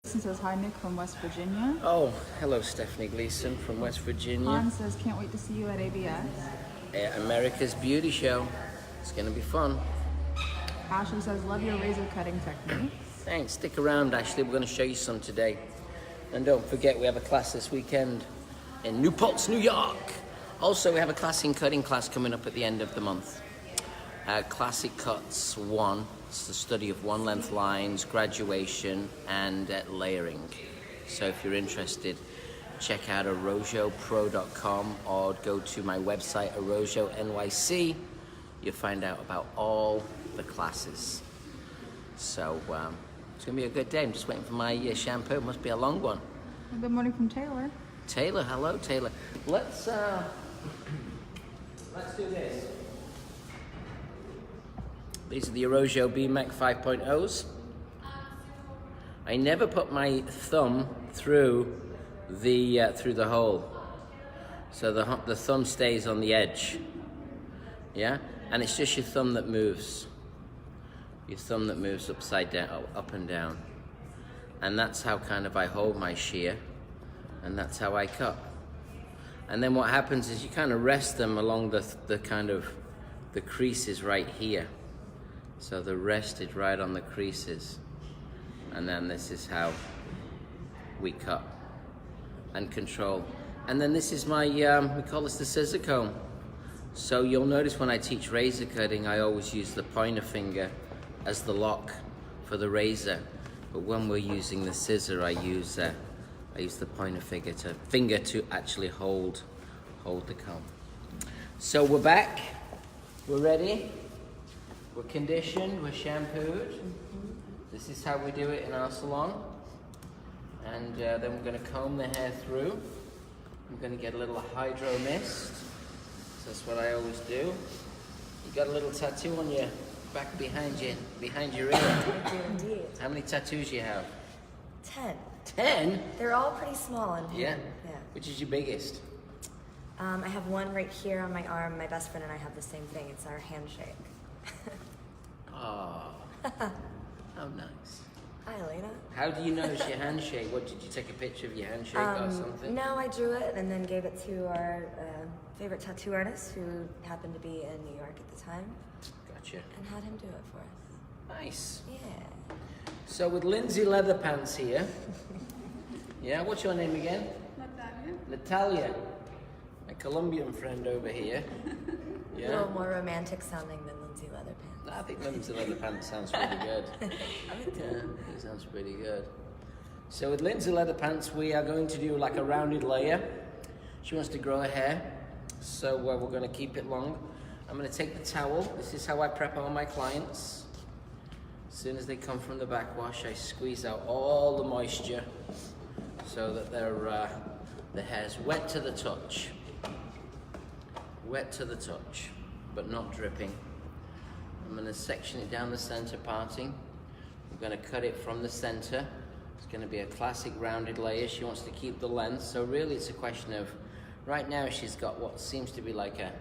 Gleason says, hi, Nick from West Virginia. Oh, hello, Stephanie Gleason from West Virginia. Han says, can't wait to see you at ABS. America's Beauty Show. It's going to be fun. Ashley says, love your razor cutting technique. Thanks. Stick around, Ashley. We're going to show you some today. And don't forget, we have a class this weekend in New Paltz, New York. Also, we have a class in cutting class coming up at the end of the month. Classic Cuts 1. It's the study of one-length lines, graduation, and layering. So if you're interested, check out arojopro.com or go to my website, Arojo NYC. You'll find out about all the classes. So it's going to be a good day. I'm just waiting for my shampoo. It must be a long one. Good morning from Taylor. Taylor, hello, Taylor. Let's do this. These are the Arojo BMAC 5.0s. I never put my thumb through the hole, so the thumb stays on the edge. Yeah, and it's just your thumb that moves. Your thumb that moves upside down, up and down, and that's how kind of I hold my shear, and that's how I cut. And then what happens is you kind of rest them along the kind of the creases right here. So they're rested right on the creases. And then this is how we cut and control. And then this is my, we call this the scissor comb. So you'll notice when I teach razor cutting, I always use the pointer finger as the lock for the razor. But when we're using the scissor, I use the pointer finger to actually hold the comb. So we're back, we're ready. We're conditioned, we're shampooed. This is how we do it in our salon. And then we're going to comb the hair through. I'm going to get a little Hydra mist. So that's what I always do. You got a little tattoo on your back behind your ear. I do indeed. How many tattoos you have? 10. 10? They're all pretty small in here. Yeah? Which is your biggest? I have one right here on my arm. My best friend and I have the same thing. It's our handshake. Oh, how nice. Hi, Elena. How do you notice your handshake? What, did you take a picture of your handshake or something? No, I drew it and then gave it to our favorite tattoo artist who happened to be in New York at the time. Gotcha. And had him do it for us. Nice. Yeah. So with Lindsay Leatherpants here. Yeah, what's your name again? Natalia. My Colombian friend over here. Yeah. A little more romantic sounding than Lindsay Leatherpants. I think Lindsay Leatherpants sounds pretty good. Yeah, it sounds pretty good. So with Lindsay Leatherpants, we are going to do like a rounded layer. She wants to grow her hair, so we're going to keep it long. I'm going to take the towel. This is how I prep all my clients. As soon as they come from the backwash, I squeeze out all the moisture so that the hair's wet to the touch. Wet to the touch, but not dripping. I'm going to section it down the center parting. I'm going to cut it from the center. It's going to be a classic rounded layer. She wants to keep the length, so really it's a question of, right now she's got what seems to be like a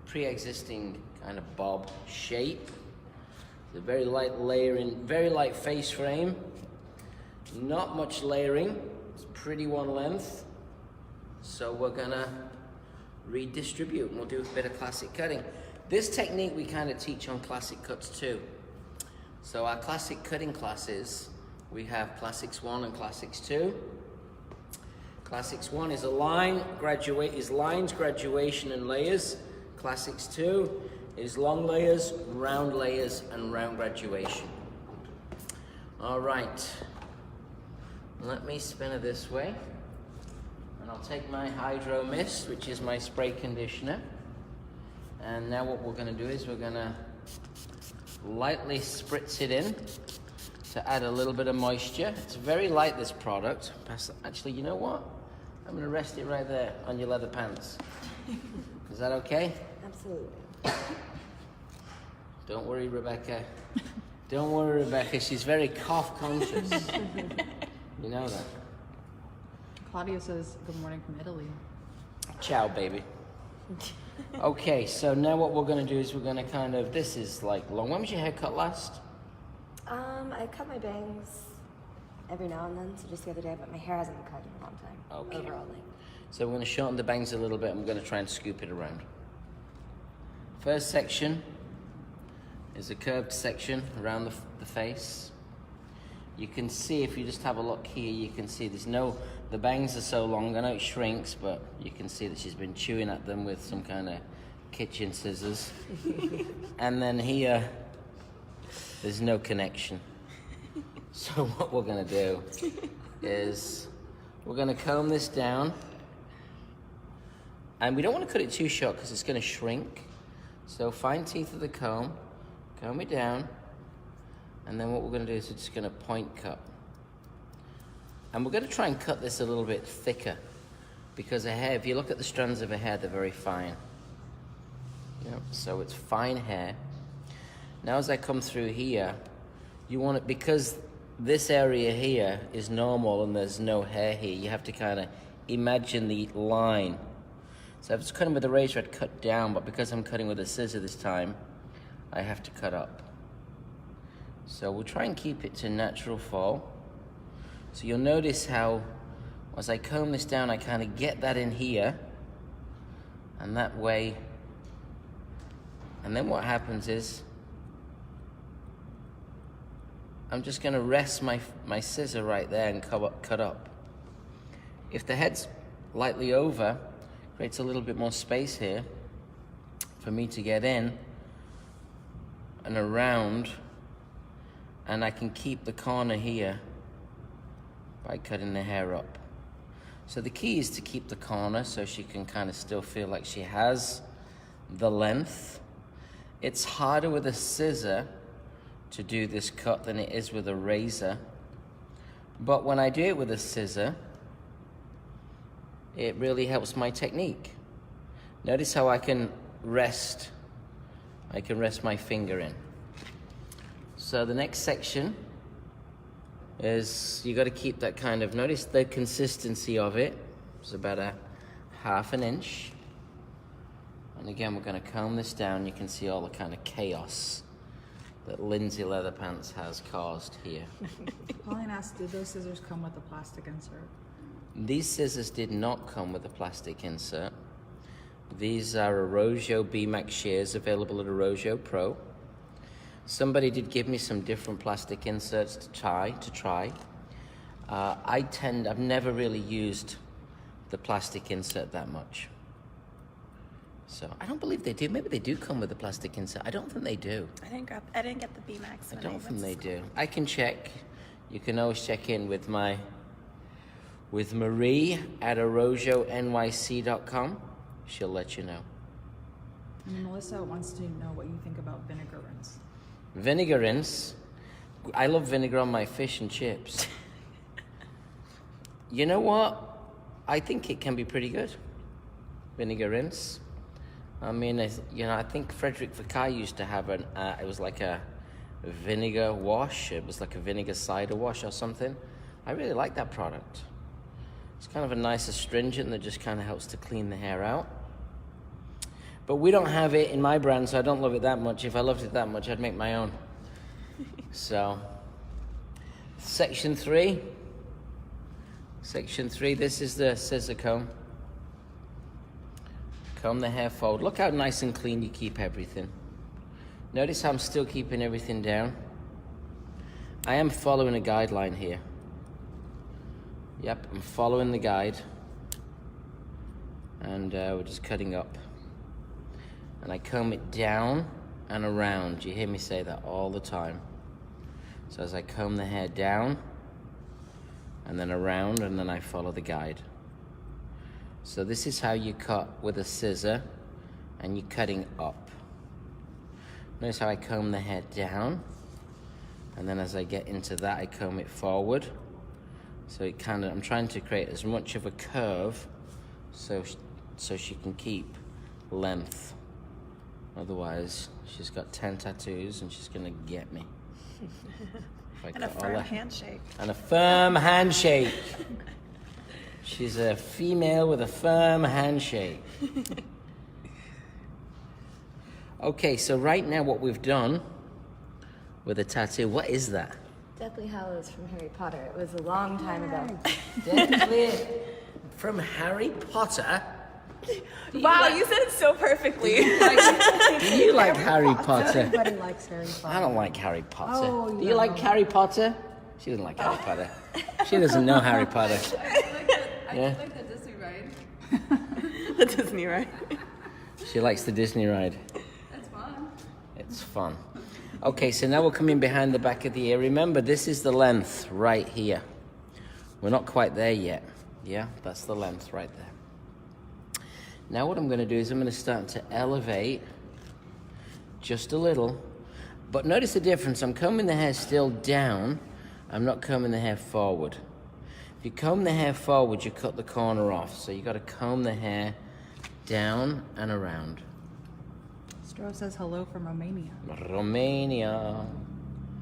pre-existing kind of bob shape. It's a very light layering, very light face frame. Not much layering. It's pretty one length. So we're gonna redistribute and we'll do a bit of classic cutting. This technique we kind of teach on Classic Cuts too. So our classic cutting classes, we have Classics 1 and Classics 2. Classics 1 is lines, graduation, and layers. Classics 2 is long layers, and round graduation. All right, let me spin it this way. And I'll take my Hydro Mist, which is my spray conditioner. And now what we're gonna do is we're gonna lightly spritz it in to add a little bit of moisture. It's very light, this product. Actually, you know what? I'm gonna rest it right there on your leather pants. Is that okay? Absolutely. Don't worry, Rebecca. Don't worry, Rebecca. She's very cough conscious. You know that. Claudia says, good morning from Italy. Ciao, baby. Okay, so now what we're going to do is we're going to kind of, this is like long. When was your haircut last? I cut my bangs every now and then, so just the other day, but my hair hasn't been cut in a long time. Okay. Overall, like. So we're going to shorten the bangs a little bit and we're going to try and scoop it around. First section is a curved section around the face. You can see, if you just have a look here, you can see the bangs are so long. I know it shrinks, but you can see that she's been chewing at them with some kind of kitchen scissors. And then here, there's no connection. So what we're going to do is we're going to comb this down. And we don't want to cut it too short because it's going to shrink. So fine teeth of the comb it down. And then what we're going to do is we're just going to point cut. And we're going to try and cut this a little bit thicker because her hair, if you look at the strands of her hair, they're very fine. Yep, so it's fine hair. Now as I come through here, you want it, because this area here is normal and there's no hair here, you have to kind of imagine the line. So if I was cutting with a razor, I'd cut down, but because I'm cutting with a scissor this time, I have to cut up. So we'll try and keep it to natural fall. So you'll notice how, as I comb this down, I kind of get that in here, and that way, and then what happens is, I'm just going to rest my scissor right there and cut up. If the head's lightly over, creates a little bit more space here for me to get in and around, and I can keep the corner here by cutting the hair up. So the key is to keep the corner so she can kind of still feel like she has the length. It's harder with a scissor to do this cut than it is with a razor, but when I do it with a scissor, it really helps my technique. Notice how I can rest my finger in. So the next section is, you got to keep that kind of, notice the consistency of it. It's about a ½ an inch. And again, we're going to comb this down. You can see all the kind of chaos that Lindsay Leatherpants has caused here. Pauline asked, did those scissors come with a plastic insert? These scissors did not come with a plastic insert. These are Arosio BMAX shears available at Arosio Pro. Somebody did give me some different plastic inserts to try. I've never really used the plastic insert that much. So I don't believe they do. Maybe they do come with a plastic insert. I don't think they do. I didn't get the BMAX. I don't think they do. I can check. You can always check in with Marie at arosio.nyc.com. She'll let you know. And Melissa wants to know what you think about vinegar rinse. Vinegar rinse. I love vinegar on my fish and chips. You know what? I think it can be pretty good. Vinegar rinse. I mean, I think Frederick Vakai used to have it was like a vinegar wash. It was like a vinegar cider wash or something. I really like that product. It's kind of a nice astringent that just kind of helps to clean the hair out. But we don't have it in my brand, so I don't love it that much. If I loved it that much, I'd make my own. So, section 3. Section 3, this is the scissor comb. Comb the hair forward. Look how nice and clean you keep everything. Notice how I'm still keeping everything down. I am following a guideline here. Yep, I'm following the guide. And we're just cutting up. And I comb it down and around. You hear me say that all the time. So as I comb the hair down, and then around, and then I follow the guide. So this is how you cut with a scissor, and you're cutting up. Notice how I comb the hair down, and then as I get into that, I comb it forward. So it kind of, I'm trying to create as much of a curve so she can keep length. Otherwise, she's got 10 tattoos and she's gonna get me. And a firm handshake. And a firm handshake. She's a female with a firm handshake. Okay, so right now what we've done with a tattoo, what is that? Deathly Hallows from Harry Potter. It was a long time ago. Deathly from Harry Potter. Wow, you said it so perfectly. Do you like Harry Potter? Everybody likes Harry Potter. I don't like Harry Potter. Oh, Do you like Harry Potter? She doesn't like Harry Potter. She doesn't know Harry Potter. I like the Disney ride. The Disney ride. She likes the Disney ride. That's fun. It's fun. Okay, so now we're coming behind the back of the ear. Remember, this is the length right here. We're not quite there yet. Yeah, that's the length right there. Now what I'm going to do is I'm going to start to elevate just a little. But notice the difference. I'm combing the hair still down. I'm not combing the hair forward. If you comb the hair forward, you cut the corner off. So you got to comb the hair down and around. Stro says hello from Romania. Romania.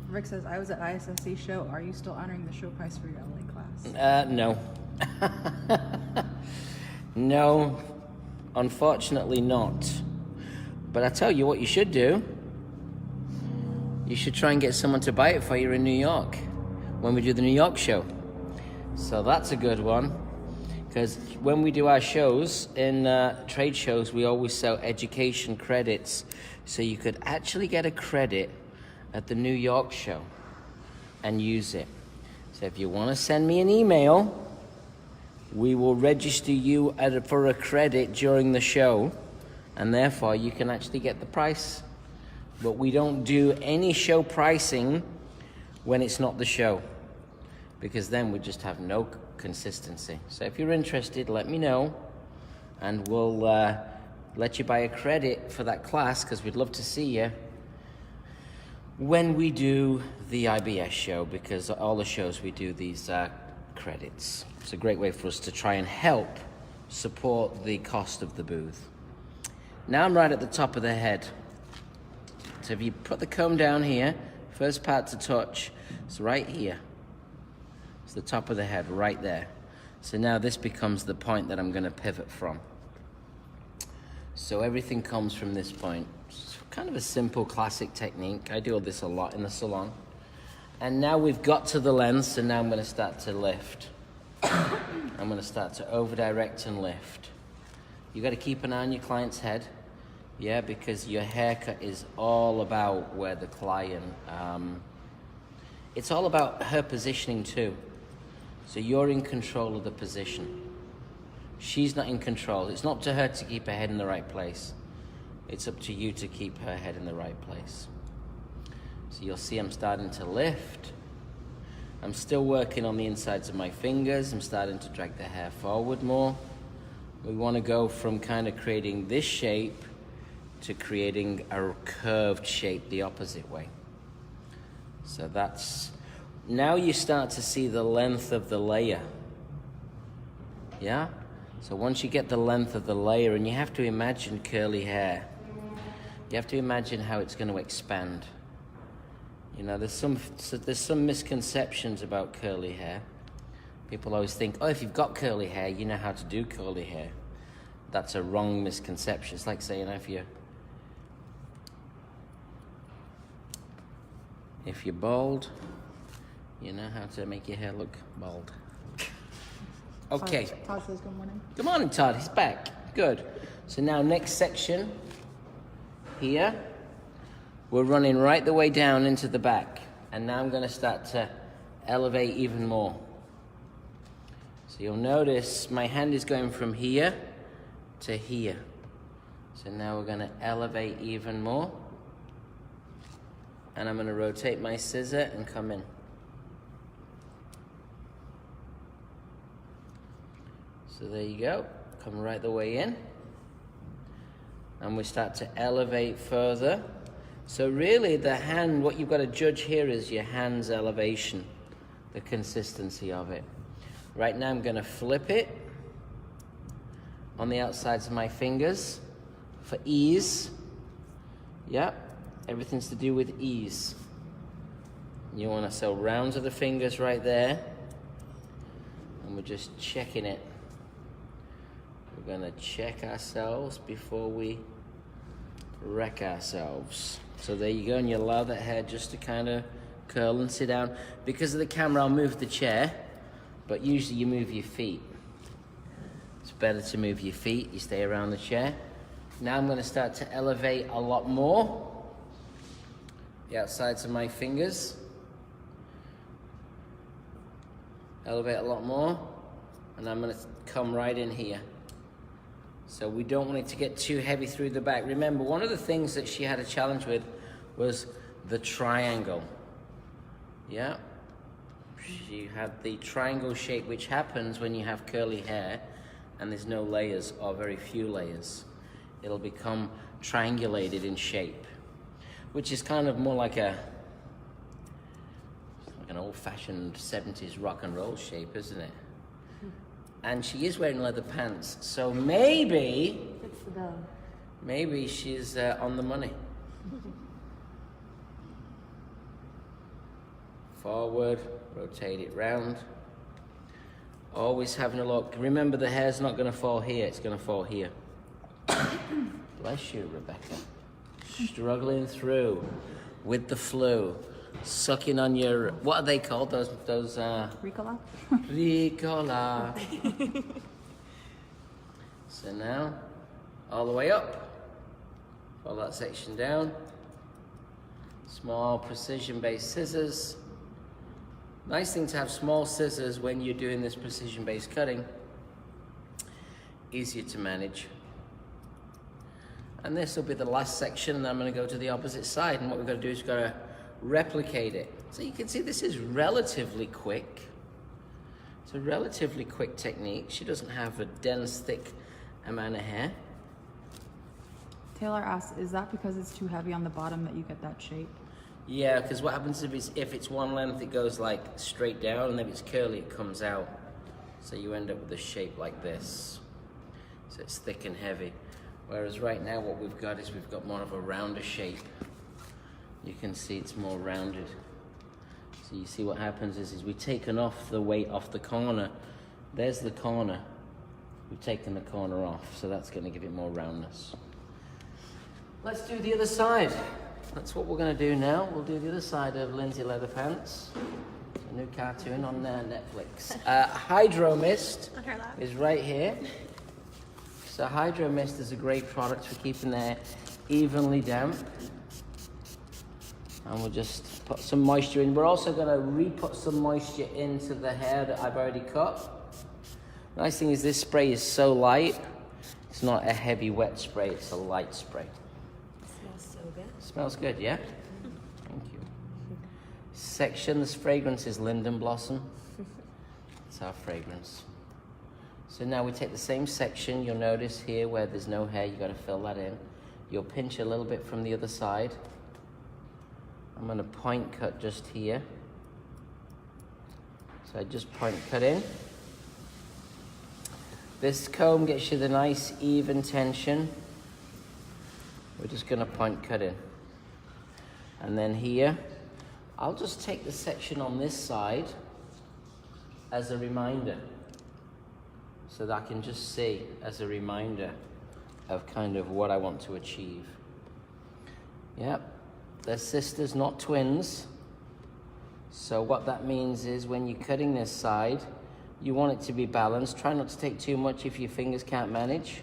Rick says, I was at ISSC show. Are you still honoring the show price for your LA class? No. No, unfortunately not. But I tell you what you should do. You should try and get someone to buy it for you in New York when we do the New York show. So that's a good one. Because when we do our shows, in trade shows, we always sell education credits. So you could actually get a credit at the New York show and use it. So if you want to send me an email, we will register you for a credit during the show. And therefore, you can actually get the price. But we don't do any show pricing when it's not the show, because then we just have no consistency. So if you're interested, let me know, and we'll let you buy a credit for that class, because we'd love to see you when we do the IBS show, because all the shows we do these credits. It's a great way for us to try and help support the cost of the booth. Now I'm right at the top of the head. So if you put the comb down here, first part to touch, it's right here. It's the top of the head, right there. So now this becomes the point that I'm going to pivot from. So everything comes from this point. It's kind of a simple classic technique. I do this a lot in the salon. And now we've got to the length, so now I'm going to start to lift. I'm going to start to over-direct and lift. You got to keep an eye on your client's head. Yeah, because your haircut is all about where the client, it's all about her positioning too. So you're in control of the position. She's not in control. It's not up to her to keep her head in the right place. It's up to you to keep her head in the right place. So you'll see I'm starting to lift. I'm still working on the insides of my fingers. I'm starting to drag the hair forward more. We want to go from kind of creating this shape to creating a curved shape the opposite way. So that's, now you start to see the length of the layer. Yeah? So once you get the length of the layer, and you have to imagine curly hair, you have to imagine how it's going to expand. You know, there's some misconceptions about curly hair. People always think, oh, if you've got curly hair, you know how to do curly hair. That's a wrong misconception. It's like saying if you're bald, you know how to make your hair look bald. Okay. Todd says good morning. Good morning, Todd. He's back. Good. So now next section here, we're running right the way down into the back. And now I'm going to start to elevate even more. So you'll notice my hand is going from here to here. So now we're going to elevate even more. And I'm going to rotate my scissor and come in. So there you go. Come right the way in. And we start to elevate further. So really the hand, what you've got to judge here is your hand's elevation, the consistency of it. Right now I'm going to flip it on the outsides of my fingers for ease. Yeah, everything's to do with ease. You want to sew rounds of the fingers right there. And we're just checking it. We're going to check ourselves before we wreck ourselves. So there you go, and you allow that hair just to kind of curl and sit down. Because of the camera, I'll move the chair, but usually you move your feet. It's better to move your feet, you stay around the chair. Now I'm going to start to elevate a lot more the outsides of my fingers. Elevate a lot more, and I'm going to come right in here. So we don't want it to get too heavy through the back. Remember, one of the things that she had a challenge with was the triangle. Yeah. She had the triangle shape, which happens when you have curly hair and there's no layers or very few layers. It'll become triangulated in shape, which is kind of more like an old-fashioned 70s rock and roll shape, isn't it? And she is wearing leather pants, so maybe she's on the money. Forward, rotate it round. Always having a look. Remember, the hair's not going to fall here, it's going to fall here. Bless you, Rebecca. Struggling through with the flu. Sucking on your, what are they called? Those Ricola? Ricola. So now, all the way up. Pull that section down. Small precision-based scissors. Nice thing to have small scissors when you're doing this precision-based cutting. Easier to manage. And this will be the last section, and I'm going to go to the opposite side. And what we've got to do is we've got to replicate it. So you can see this is relatively quick. It's a relatively quick technique. She doesn't have a dense, thick amount of hair. Taylor asks, is that because it's too heavy on the bottom that you get that shape? Yeah, because what happens if it's one length, it goes like straight down, and if it's curly, it comes out. So you end up with a shape like this. So it's thick and heavy. Whereas right now what we've got is we've got more of a rounder shape. You can see it's more rounded. So you see what happens is we've taken off the weight off the corner. There's the corner. We've taken the corner off, so that's going to give it more roundness. Let's do the other side. That's what we're going to do now. We'll do the other side of Lindsay Leatherpants. A new cartoon on Netflix. Hydro Mist is right here. So Hydro Mist is a great product for keeping the hair evenly damp. And we'll just put some moisture in. We're also going to re-put some moisture into the hair that I've already cut. The nice thing is this spray is so light. It's not a heavy wet spray, it's a light spray. Smells so good. Smells good, yeah? Thank you. Section, this fragrance is Linden Blossom. It's our fragrance. So now we take the same section. You'll notice here where there's no hair, you've got to fill that in. You'll pinch a little bit from the other side. I'm going to point cut just here. So I just point cut in. This comb gets you the nice even tension. We're just going to point cut in. And then here, I'll just take the section on this side as a reminder. So that I can just see as a reminder of kind of what I want to achieve. Yep. They're sisters, not twins. So what that means is when you're cutting this side, you want it to be balanced. Try not to take too much if your fingers can't manage.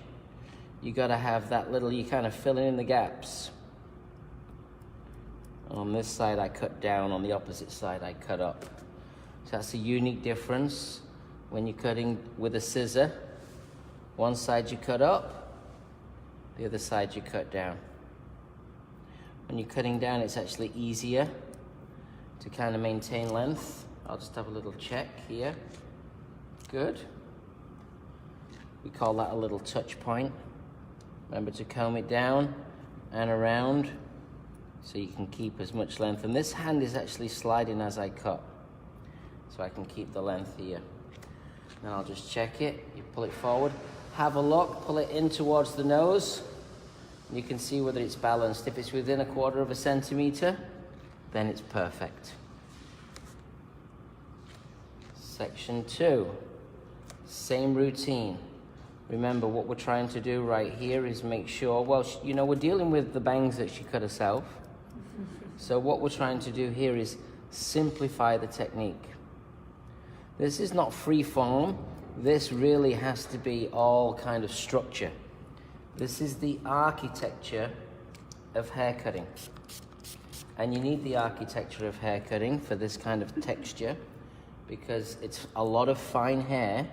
You got to have that little, you kind of filling in the gaps. On this side I cut down, on the opposite side I cut up. So that's a unique difference when you're cutting with a scissor. One side you cut up, the other side you cut down. When you're cutting down, it's actually easier to kind of maintain length. I'll just have a little check here. Good. We call that a little touch point. Remember to comb it down and around so you can keep as much length. And this hand is actually sliding as I cut, so I can keep the length here. Then I'll just check it. You pull it forward. Have a look, pull it in towards the nose. You can see whether it's balanced. If it's within 1/4 centimeter, then it's perfect. Section 2, same routine. Remember, what we're trying to do right here is make sure, well, you know, we're dealing with the bangs that she cut herself. So what we're trying to do here is simplify the technique. This is not free form. This really has to be all kind of structure. This is the architecture of haircutting. And you need the architecture of haircutting for this kind of texture, because it's a lot of fine hair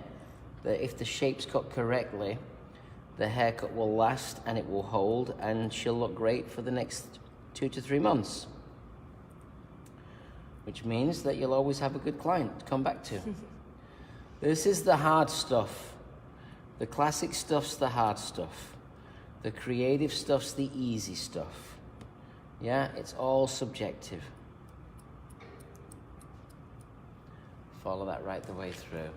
that if the shape's cut correctly, the haircut will last and it will hold, and she'll look great for the next 2 to 3 months. Which means that you'll always have a good client to come back to. This is the hard stuff. The classic stuff's the hard stuff. The creative stuff's the easy stuff. Yeah, it's all subjective. Follow that right the way through.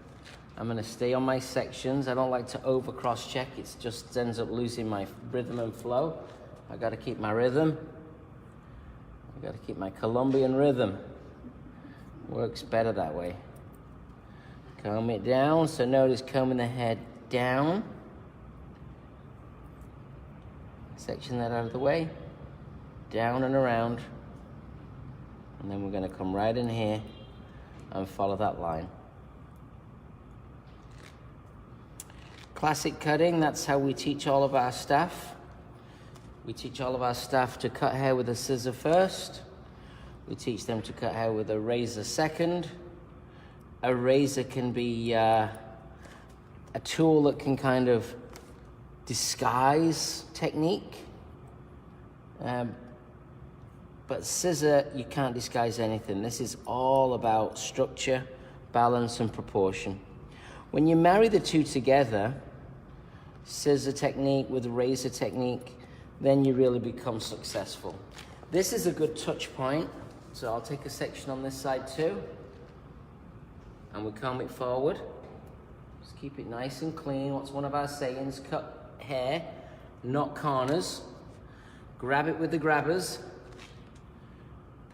I'm going to stay on my sections. I don't like to over cross-check. It just ends up losing my rhythm and flow. I got to keep my rhythm. I got to keep my Colombian rhythm. Works better that way. Comb it down. So notice combing the hair down. Section that out of the way. Down and around. And then we're going to come right in here and follow that line. Classic cutting, that's how we teach all of our staff. We teach all of our staff to cut hair with a scissor first. We teach them to cut hair with a razor second. A razor can be a tool that can kind of disguise technique. But scissor, you can't disguise anything. This is all about structure, balance, and proportion. When you marry the two together, scissor technique with razor technique, then you really become successful. This is a good touch point, so I'll take a section on this side too. And we comb it forward. Just keep it nice and clean. What's one of our sayings? Cut hair, not corners. Grab it with the grabbers.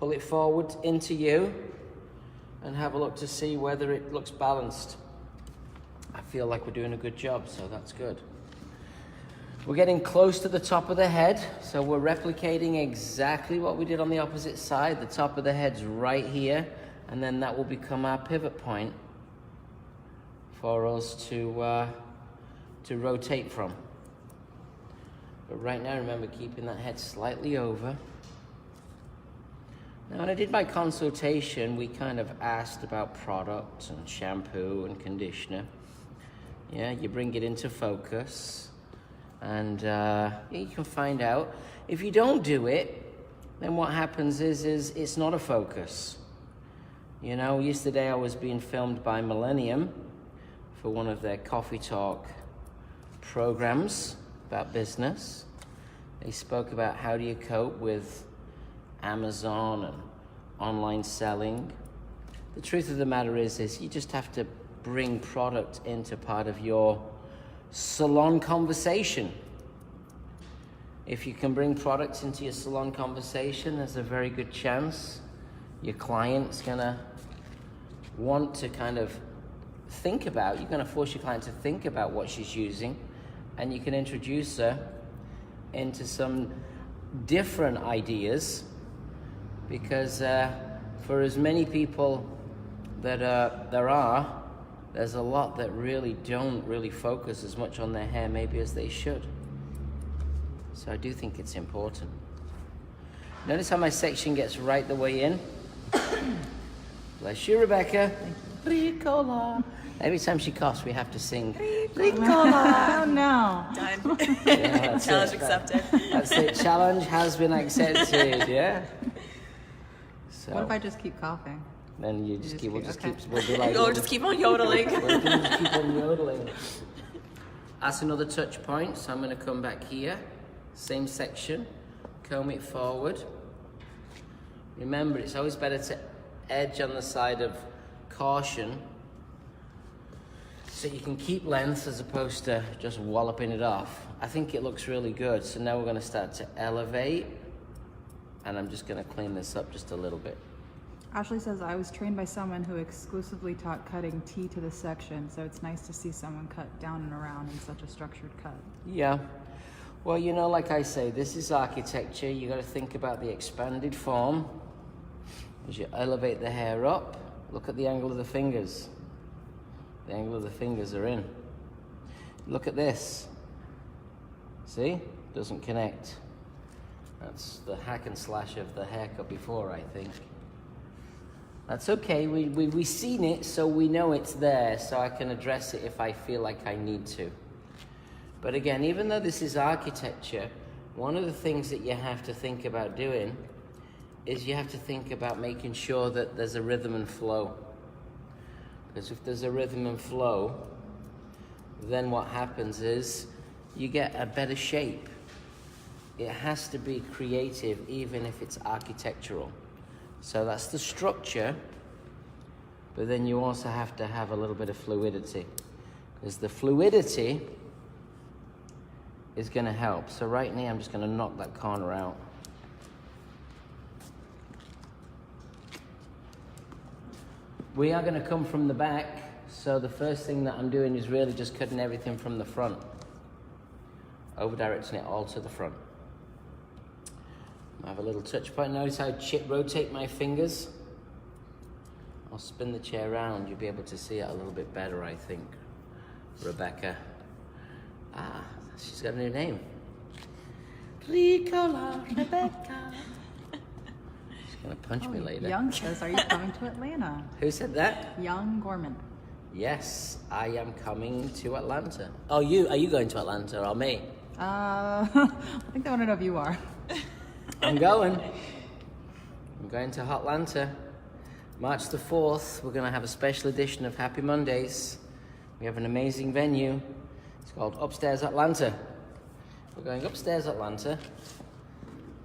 Pull it forward into you and have a look to see whether it looks balanced. I feel like we're doing a good job, so that's good. We're getting close to the top of the head, so we're replicating exactly what we did on the opposite side. The top of the head's right here, and then that will become our pivot point for us to rotate from. But right now, remember keeping that head slightly over. Now, when I did my consultation, we kind of asked about products and shampoo and conditioner. Yeah, you bring it into focus, and you can find out. If you don't do it, then what happens is it's not a focus. You know, yesterday I was being filmed by Millennium for one of their coffee talk programs about business. They spoke about how do you cope with Amazon and online selling. The truth of the matter is you just have to bring product into part of your salon conversation. If you can bring products into your salon conversation, there's a very good chance your client's gonna want to kind of think about, you're gonna force your client to think about what she's using, and you can introduce her into some different ideas, because for as many people that there's a lot that really don't really focus as much on their hair maybe as they should. So I do think it's important. Notice how my section gets right the way in. Bless you, Rebecca. Ricola. Every time she coughs, we have to sing Ricola. Oh no. Done. Yeah, Challenge accepted. That's it. Challenge has been accepted. Yeah. So What if I just keep coughing? then you just keep. We'll be like. Or just keep on yodeling. We'll just keep on yodeling. That's another touch point. So I'm going to come back here. Same section. Comb it forward. Remember, it's always better to edge on the side of caution, so you can keep length as opposed to just walloping it off. I think it looks really good. So now we're going to start to elevate, and I'm just going to clean this up just a little bit. Ashley says, I was trained by someone who exclusively taught cutting T to the section, so it's nice to see someone cut down and around in such a structured cut. Yeah. Well, you know, like I say, this is architecture. You got to think about the expanded form. As you elevate the hair up, look at the angle of the fingers. The angle of the fingers are in. Look at this. See? Doesn't connect. That's the hack and slash of the haircut before, I think. That's okay. We've seen it, so we know it's there, so I can address it if I feel like I need to. But again, even though this is architecture, one of the things that you have to think about doing is you have to think about making sure that there's a rhythm and flow. Because if there's a rhythm and flow, then what happens is you get a better shape. It has to be creative, even if it's architectural. So that's the structure, but then you also have to have a little bit of fluidity, because the fluidity is going to help. So right now I'm just going to knock that corner out. We are going to come from the back, so the first thing that I'm doing is really just cutting everything from the front, over directing it all to the front. I have a little touch point. Notice how I rotate my fingers. I'll spin the chair around. You'll be able to see it a little bit better, I think. Rebecca. Ah, she's got a new name. Ricola Rebecca. She's gonna punch me later. Young says, are you coming to Atlanta? Who said that? Young Gorman. Yes, I am coming to Atlanta. Oh, are you going to Atlanta or me? I think they want to know if you are. I'm going to Hotlanta. March the 4th, we're going to have a special edition of Happy Mondays. We have an amazing venue. It's called Upstairs Atlanta. We're going upstairs Atlanta.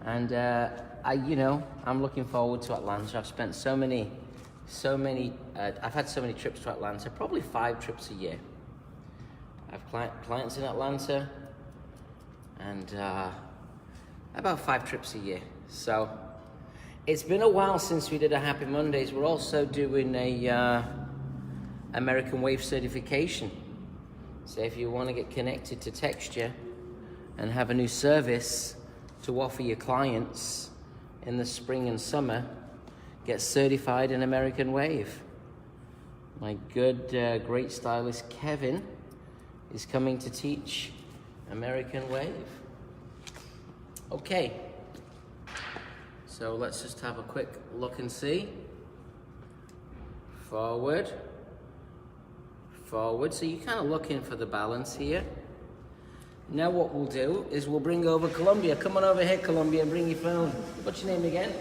And I'm looking forward to Atlanta. I've spent I've had so many trips to Atlanta, probably 5 trips a year. I have clients in Atlanta, and about 5 trips a year. So it's been a while since we did a Happy Mondays. We're also doing a American Wave certification. So if you want to get connected to Texture and have a new service to offer your clients in the spring and summer, get certified in American Wave. My good, great stylist Kevin is coming to teach American Wave. Okay, so let's just have a quick look and see. Forward, forward. So you're kind of looking for the balance here. Now what we'll do is we'll bring over Colombia. Come on over here, Colombia, and bring your phone. What's your name again?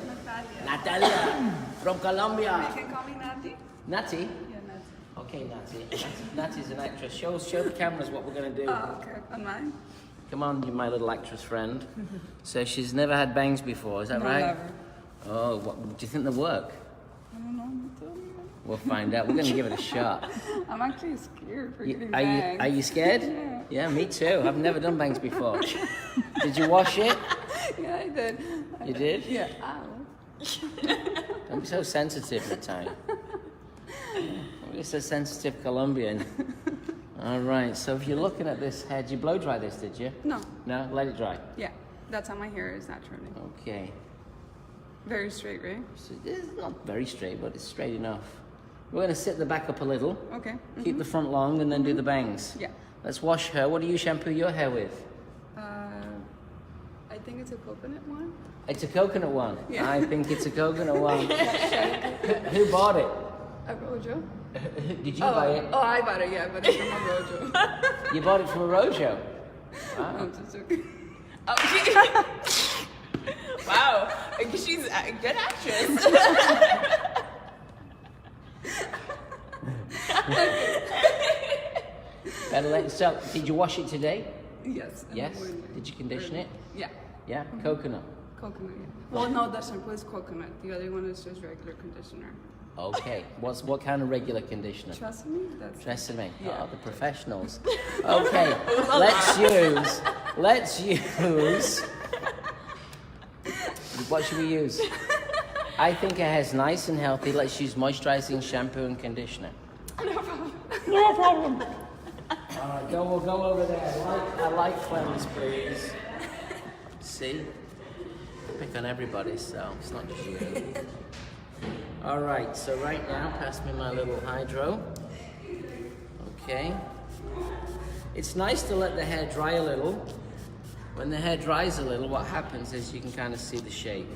Natalia. Natalia, from Colombia. You can call me Nati. Natty? Yeah, Nati. Okay, Natty. Natty's an actress. Show the cameras what we're going to do. Oh, okay. On mine? Come on, you my little actress friend. So she's never had bangs before, is that No, right? never. Oh, what, do you think they'll work? I don't know. Tell me. We'll find out. We're going to give it a shot. I'm actually scared for getting Are bangs. you scared? Yeah. Yeah, me too. I've never done bangs before. Did you wash it? Yeah, I did. You did? Yeah. Ow. Don't be so sensitive, Natalia. Don't be so sensitive, Colombian. All right, so if you're looking at this hair, did you blow dry this, did you? No. No? Let it dry. Yeah. That's how my hair is naturally. Okay. Very straight, right? So it's not very straight, but it's straight enough. We're going to sit the back up a little, Okay. keep the front long, and then do the bangs. Yeah. Let's wash her. What do you shampoo your hair with? I think it's a coconut one. It's a coconut one. Yeah. I think it's a coconut one. Who bought it? A Rojo? Did you buy it? Oh, I bought it, yeah, but it's from a Rojo. You bought it from a Rojo? Wow. I'm just joking. Oh, wow, she's a good actress. So, did you wash it today? Yes. in the Yes. morning. Did you condition it? Yeah. Yeah? Coconut. Coconut, yeah. Well, no, the shampoo is coconut. The other one is just regular conditioner. Okay. What kind of regular conditioner? Trust me, that's... Tresemme. Yeah. Oh, the professionals. Okay. Let's use. What should we use? I think her hair's nice and healthy. Let's use moisturizing shampoo and conditioner. No problem. All right, we'll go over there. I like cleanse, please. See? I pick on everybody, so it's not just you. All right, so right now, pass me my little hydro. Okay. It's nice to let the hair dry a little. When the hair dries a little, what happens is you can kind of see the shape.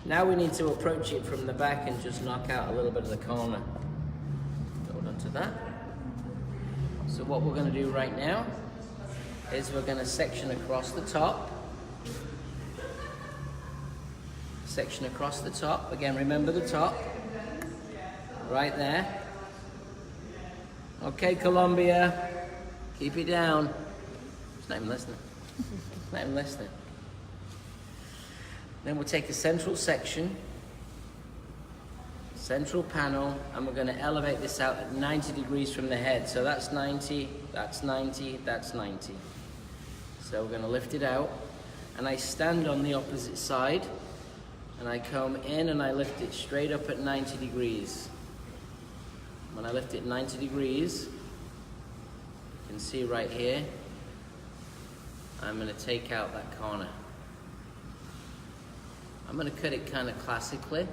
Now we need to approach it from the back and just knock out a little bit of the corner. Hold on to that. So what we're going to do right now is we're going to section across the top. Section across the top. Again, remember the top. Right there. Okay, Colombia. Keep it down. It's not even listening. Not even listening. Then we'll take a central section, central panel, and we're going to elevate this out at 90 degrees from the head. So that's 90, that's 90, that's 90. So we're going to lift it out, and I stand on the opposite side, and I comb in and I lift it straight up at 90 degrees. When I lift it 90 degrees, you can see right here, I'm going to take out that corner. I'm going to cut it kind of classically,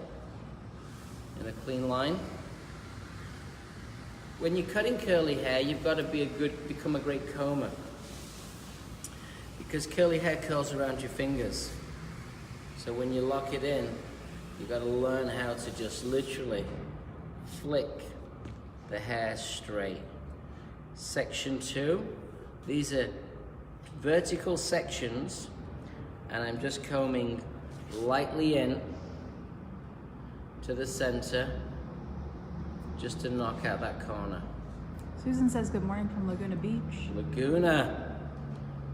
in a clean line. When you're cutting curly hair, you've got to become a great comber. Because curly hair curls around your fingers. So when you lock it in, you've got to learn how to just literally flick the hair straight. Section 2, these are vertical sections, and I'm just combing lightly in to the center just to knock out that corner. Susan says good morning from Laguna Beach. Laguna.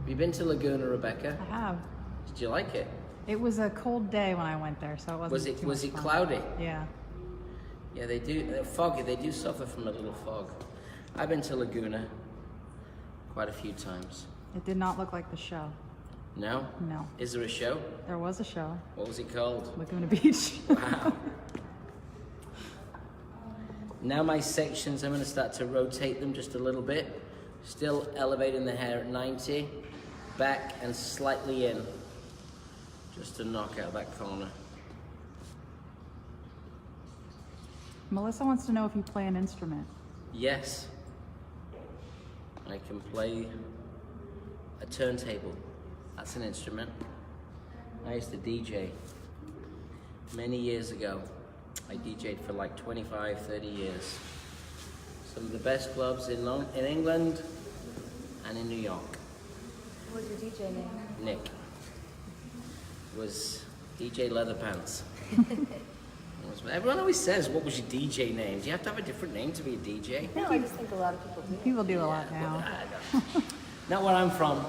Have you been to Laguna, Rebecca? I have. Did you like it? It was a cold day when I went there, so it wasn't Was it fun. cloudy? Yeah. Yeah, they're foggy. They do suffer from a little fog. I've been to Laguna quite a few times. It did not look like the show. No? No. Is there a show? There was a show. What was it called? Laguna Beach. Wow. Now my sections, I'm going to start to rotate them just a little bit. Still elevating the hair at 90. Back and slightly in. Just to knock out that corner. Melissa wants to know if you play an instrument. Yes. I can play a turntable. That's an instrument. I used to DJ many years ago. I DJ'd for like 25, 30 years. Some of the best clubs in England and in New York. What was your DJ name? Nick was DJ Leatherpants. Everyone always says, what was your DJ name? Do you have to have a different name to be a DJ? No, I just think a lot of people do. People do a lot now. Not where I'm from.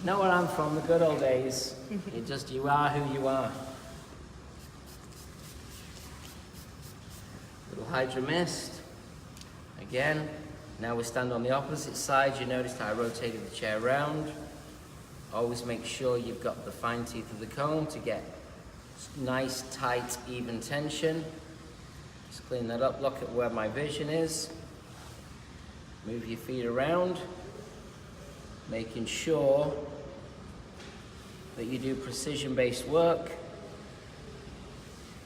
Not where I'm from, the good old days. You are who you are. Little Hydra mist. Again, now we stand on the opposite side. You noticed how I rotated the chair around. Always make sure you've got the fine teeth of the comb to get nice, tight, even tension. Just clean that up. Look at where my vision is. Move your feet around, making sure that you do precision-based work.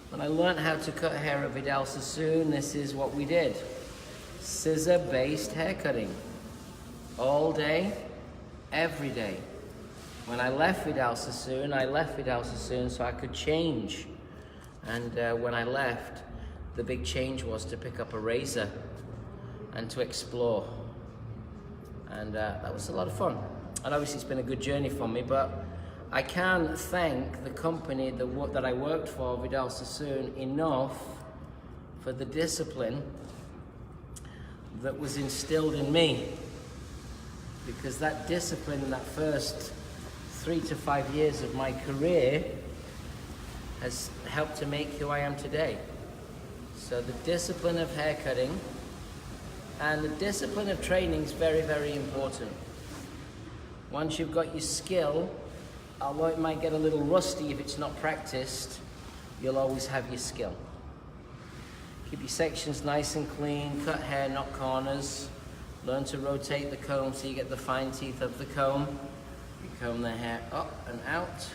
When I learned how to cut hair at Vidal Sassoon, this is what we did. Scissor-based hair cutting. All day, every day. When I left Vidal Sassoon, so I could change. And when I left, the big change was to pick up a razor and to explore. And that was a lot of fun. And obviously it's been a good journey for me, but I can't thank the company that I worked for, Vidal Sassoon, enough for the discipline that was instilled in me. Because that discipline in that first 3 to 5 years of my career has helped to make who I am today. So the discipline of haircutting and the discipline of training is very, very important. Once you've got your skill, although it might get a little rusty if it's not practiced, you'll always have your skill. Keep your sections nice and clean, cut hair, not corners. Learn to rotate the comb so you get the fine teeth of the comb. You comb the hair up and out.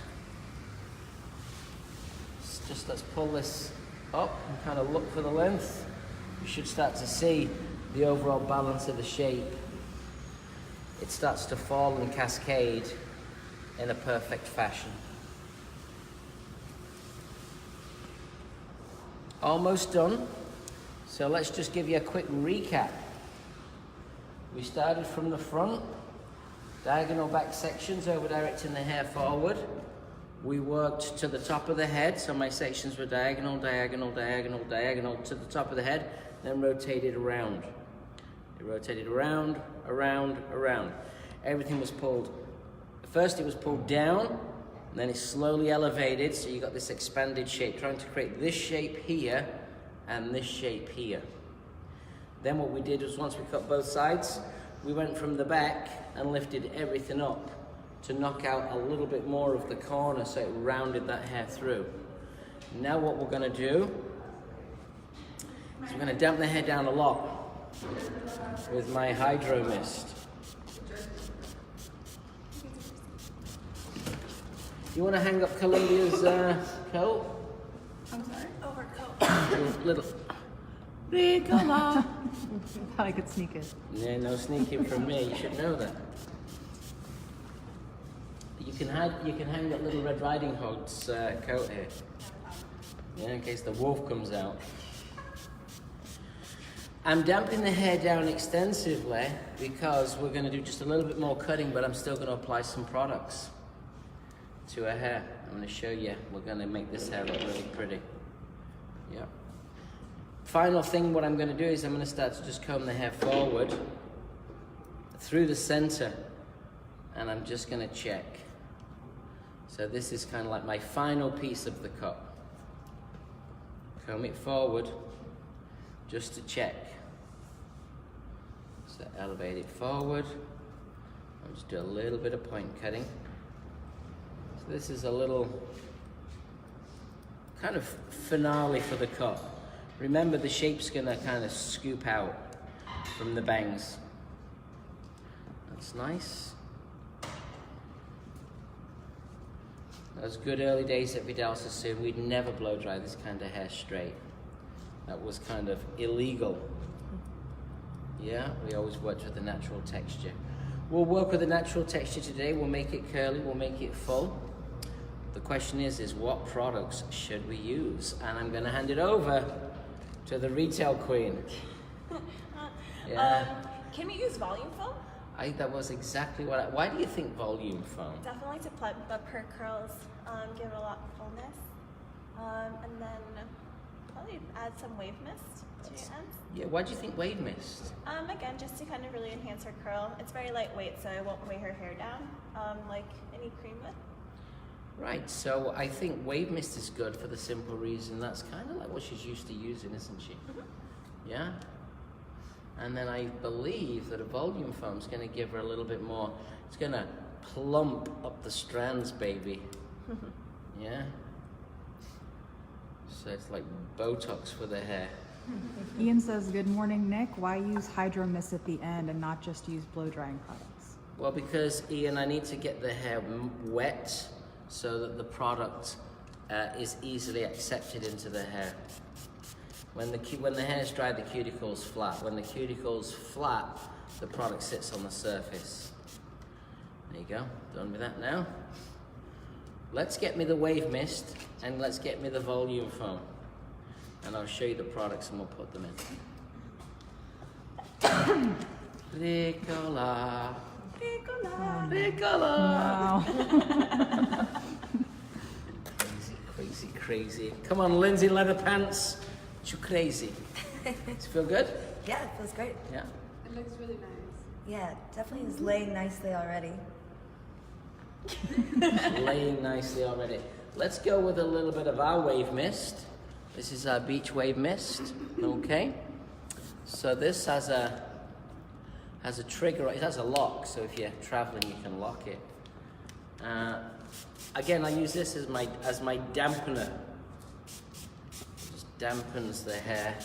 Let's pull this up and kind of look for the length, you should start to see the overall balance of the shape. It starts to fall and cascade in a perfect fashion. Almost done. So let's just give you a quick recap. We started from the front, diagonal back sections, over directing the hair forward. We worked to the top of the head, so my sections were diagonal, diagonal, diagonal, diagonal to the top of the head, then rotated around. It rotated around, around, around. Everything was pulled. First it was pulled down, and then it slowly elevated, so you got this expanded shape, trying to create this shape here and this shape here. Then what we did was, once we cut both sides, we went from the back and lifted everything up to knock out a little bit more of the corner, so it rounded that hair through. Now what we're going to do is we're going to dampen the hair down a lot with my Hydra mist. You want to hang up Columbia's coat? I'm sorry? Overcoat. Little Ricola. Thought I could sneak it. Yeah, no sneaking from me. You should know that. You can hang that little Red Riding Hood's coat here. Yeah, in case the wolf comes out. I'm damping the hair down extensively because we're going to do just a little bit more cutting, but I'm still going to apply some products to her hair. I'm going to show you. We're going to make this hair look really pretty. Yeah. Final thing, what I'm going to do is I'm going to start to just comb the hair forward through the center, and I'm just going to check. So this is kind of like my final piece of the cut. Comb it forward just to check. So elevate it forward. I'll just do a little bit of point cutting. So this is a little kind of finale for the cut. Remember, the shape's gonna kind of scoop out from the bangs. That's nice. Those good early days at Vidal Sassoon, we'd never blow dry this kind of hair straight. That was kind of illegal. Yeah, we always worked with the natural texture. We'll work with the natural texture today. We'll make it curly, we'll make it full. The question is what products should we use? And I'm gonna hand it over to the retail queen. Yeah. Can we use volume foam? That was exactly what why do you think volume foam? Definitely to plug the per curls, give it a lot of fullness. And then probably add some wave mist to your ends. Yeah, why do you think wave mist? Again, just to kind of really enhance her curl. It's very lightweight, so it won't weigh her hair down like any cream would. Right, so I think wave mist is good for the simple reason that's kind of like what she's used to using, isn't she? Mm-hmm. Yeah? And then I believe that a volume foam is going to give her a little bit more, it's going to plump up the strands, baby. Yeah? So it's like Botox for the hair. Ian says, good morning, Nick. Why use Hydra Mist at the end and not just use blow drying products? Well, because, Ian, I need to get the hair wet so that the product is easily accepted into the hair. When the hair is dry, the cuticle's flat. When the cuticle's flat, the product sits on the surface. There you go, done with that now. Let's get me the wave mist and let's get me the volume foam. And I'll show you the products and we'll put them in. Ricola. Ricola. Ricola. Wow. Crazy, crazy, crazy. Come on, Lindsay Leather Pants. You crazy. Does it feel good? Yeah, it feels great. Yeah. It looks really nice. Yeah, definitely is laying nicely already. Laying nicely already. Let's go with a little bit of our wave mist. This is our beach wave mist. Okay. So this has a trigger. It has a lock. So if you're traveling, you can lock it. Again, I use this as my dampener. Just dampens the hair.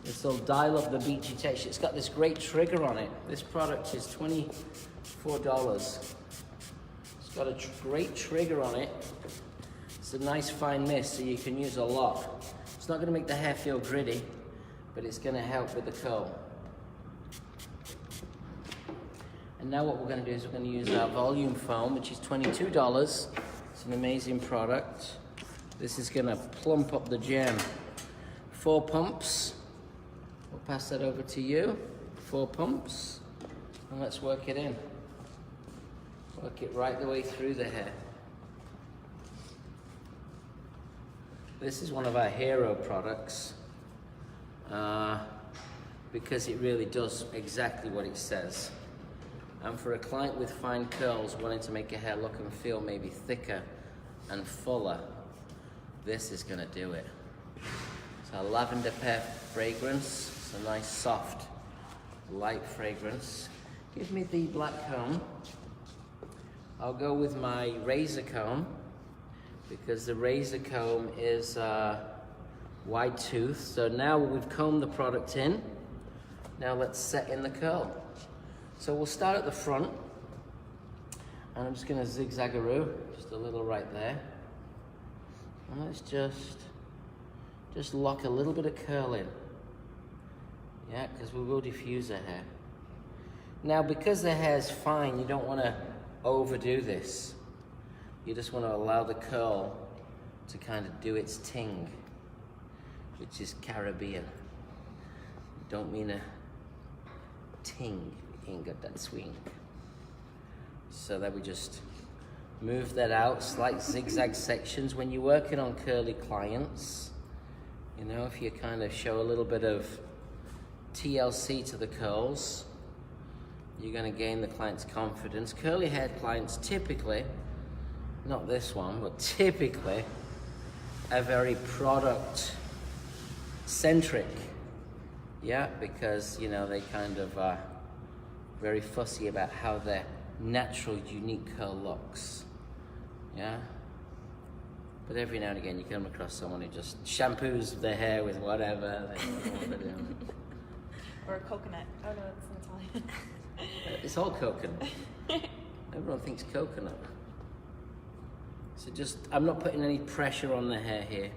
This will dial up the beachy texture. It's got this great trigger on it. This product is $24. It's got a great trigger on it. It's a nice fine mist, so you can use a lot. It's not going to make the hair feel gritty, but it's going to help with the curl. And now what we're going to do is we're going to use our volume foam, which is $22. It's an amazing product. This is going to plump up the gem. 4 pumps. We'll pass that over to you. 4 pumps. And let's work it in. Work it right the way through the hair. This is one of our hero products because it really does exactly what it says. And for a client with fine curls wanting to make a hair look and feel maybe thicker and fuller, this is going to do it. It's a lavender pear fragrance. It's a nice soft light fragrance. Give me the black comb. I'll go with my razor comb because the razor comb is wide tooth. So now we've combed the product in. Now let's set in the curl. So we'll start at the front, and I'm just going to zigzagaroo, just a little right there. And let's just lock a little bit of curl in. Yeah, because we will diffuse the hair. Now, because the hair's fine, you don't want to overdo this. You just want to allow the curl to kind of do its ting, which is Caribbean. Don't mean a ting. Ain't got that swing. So that we just move that out, slight zigzag sections. When you're working on curly clients, you know, if you kind of show a little bit of TLC to the curls, you're going to gain the client's confidence. Curly haired clients typically, not this one, but typically are very product centric. Yeah, because, you know, they kind of are very fussy about how their natural, unique curl looks. Yeah? But every now and again you come across someone who just shampoos their hair with whatever. They don't know what they're doing. Or coconut. Oh no, it's Italian. It's all coconut. Everyone thinks coconut. So just, I'm not putting any pressure on the hair here.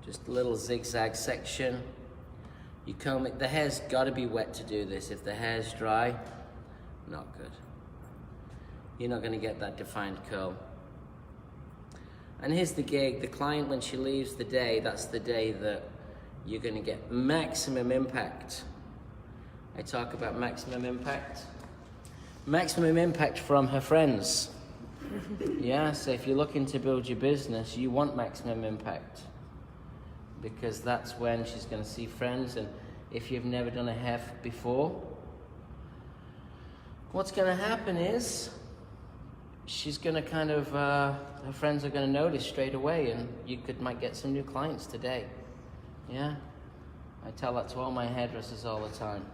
Just a little zigzag section. You comb it, the hair's gotta be wet to do this. If the hair's dry, not good. You're not gonna get that defined curl. And here's the gig, the client when she leaves the day, that's the day that you're gonna get maximum impact. I talk about maximum impact. Maximum impact from her friends. Yeah, so if you're looking to build your business, you want maximum impact. Because that's when she's going to see friends, and if you've never done a hair before, what's going to happen is she's going to kind of, her friends are going to notice straight away, and you might get some new clients today. Yeah? I tell that to all my hairdressers all the time.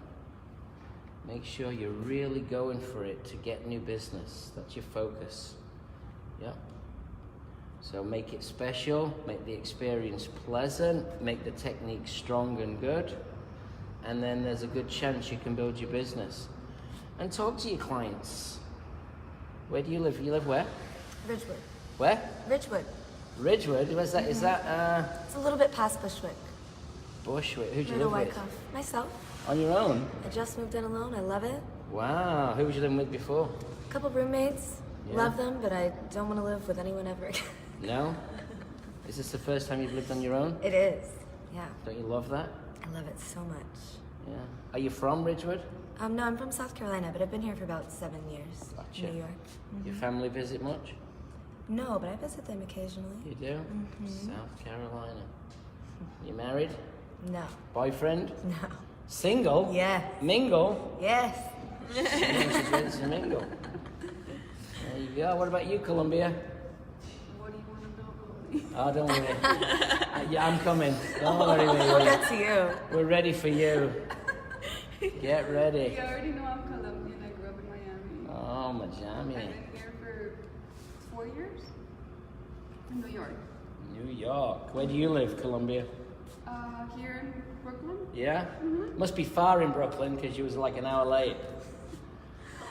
Make sure you're really going for it to get new business. That's your focus. Yeah? So make it special, make the experience pleasant, make the technique strong and good, and then there's a good chance you can build your business. And talk to your clients. Where do you live? You live where? Ridgewood. Where? Ridgewood. Ridgewood? Where's that? Is that It's a little bit past Bushwick. Bushwick? Who'd you Right live away, with? Myself. On your own? I just moved in alone. I love it. Wow. Who was you living with before? A couple roommates. Yeah. Love them, but I don't want to live with anyone ever again. No? Is this the first time you've lived on your own? It is. Yeah. Don't you love that? I love it so much. Yeah. Are you from Ridgewood? No, I'm from South Carolina, but I've been here for about 7 years. Gotcha. In New York. Your family visit much? No, but I visit them occasionally. You do? South Carolina. You married? No. Boyfriend? No. Single? Yes. Mingle? Yes. She's ready to mingle. There you go. What about you, Columbia? What do you want to know about me? Oh, don't worry. Yeah, I'm coming. Don't worry, We'll baby. get to you. We're ready for you. Get ready. You already know I'm Colombian. I grew up in Miami. Oh, Miami. I've been here for 4 years. In New York. New York. Where do you live, Columbia? Here in Brooklyn. Yeah? Must be far in Brooklyn because you was like an hour late.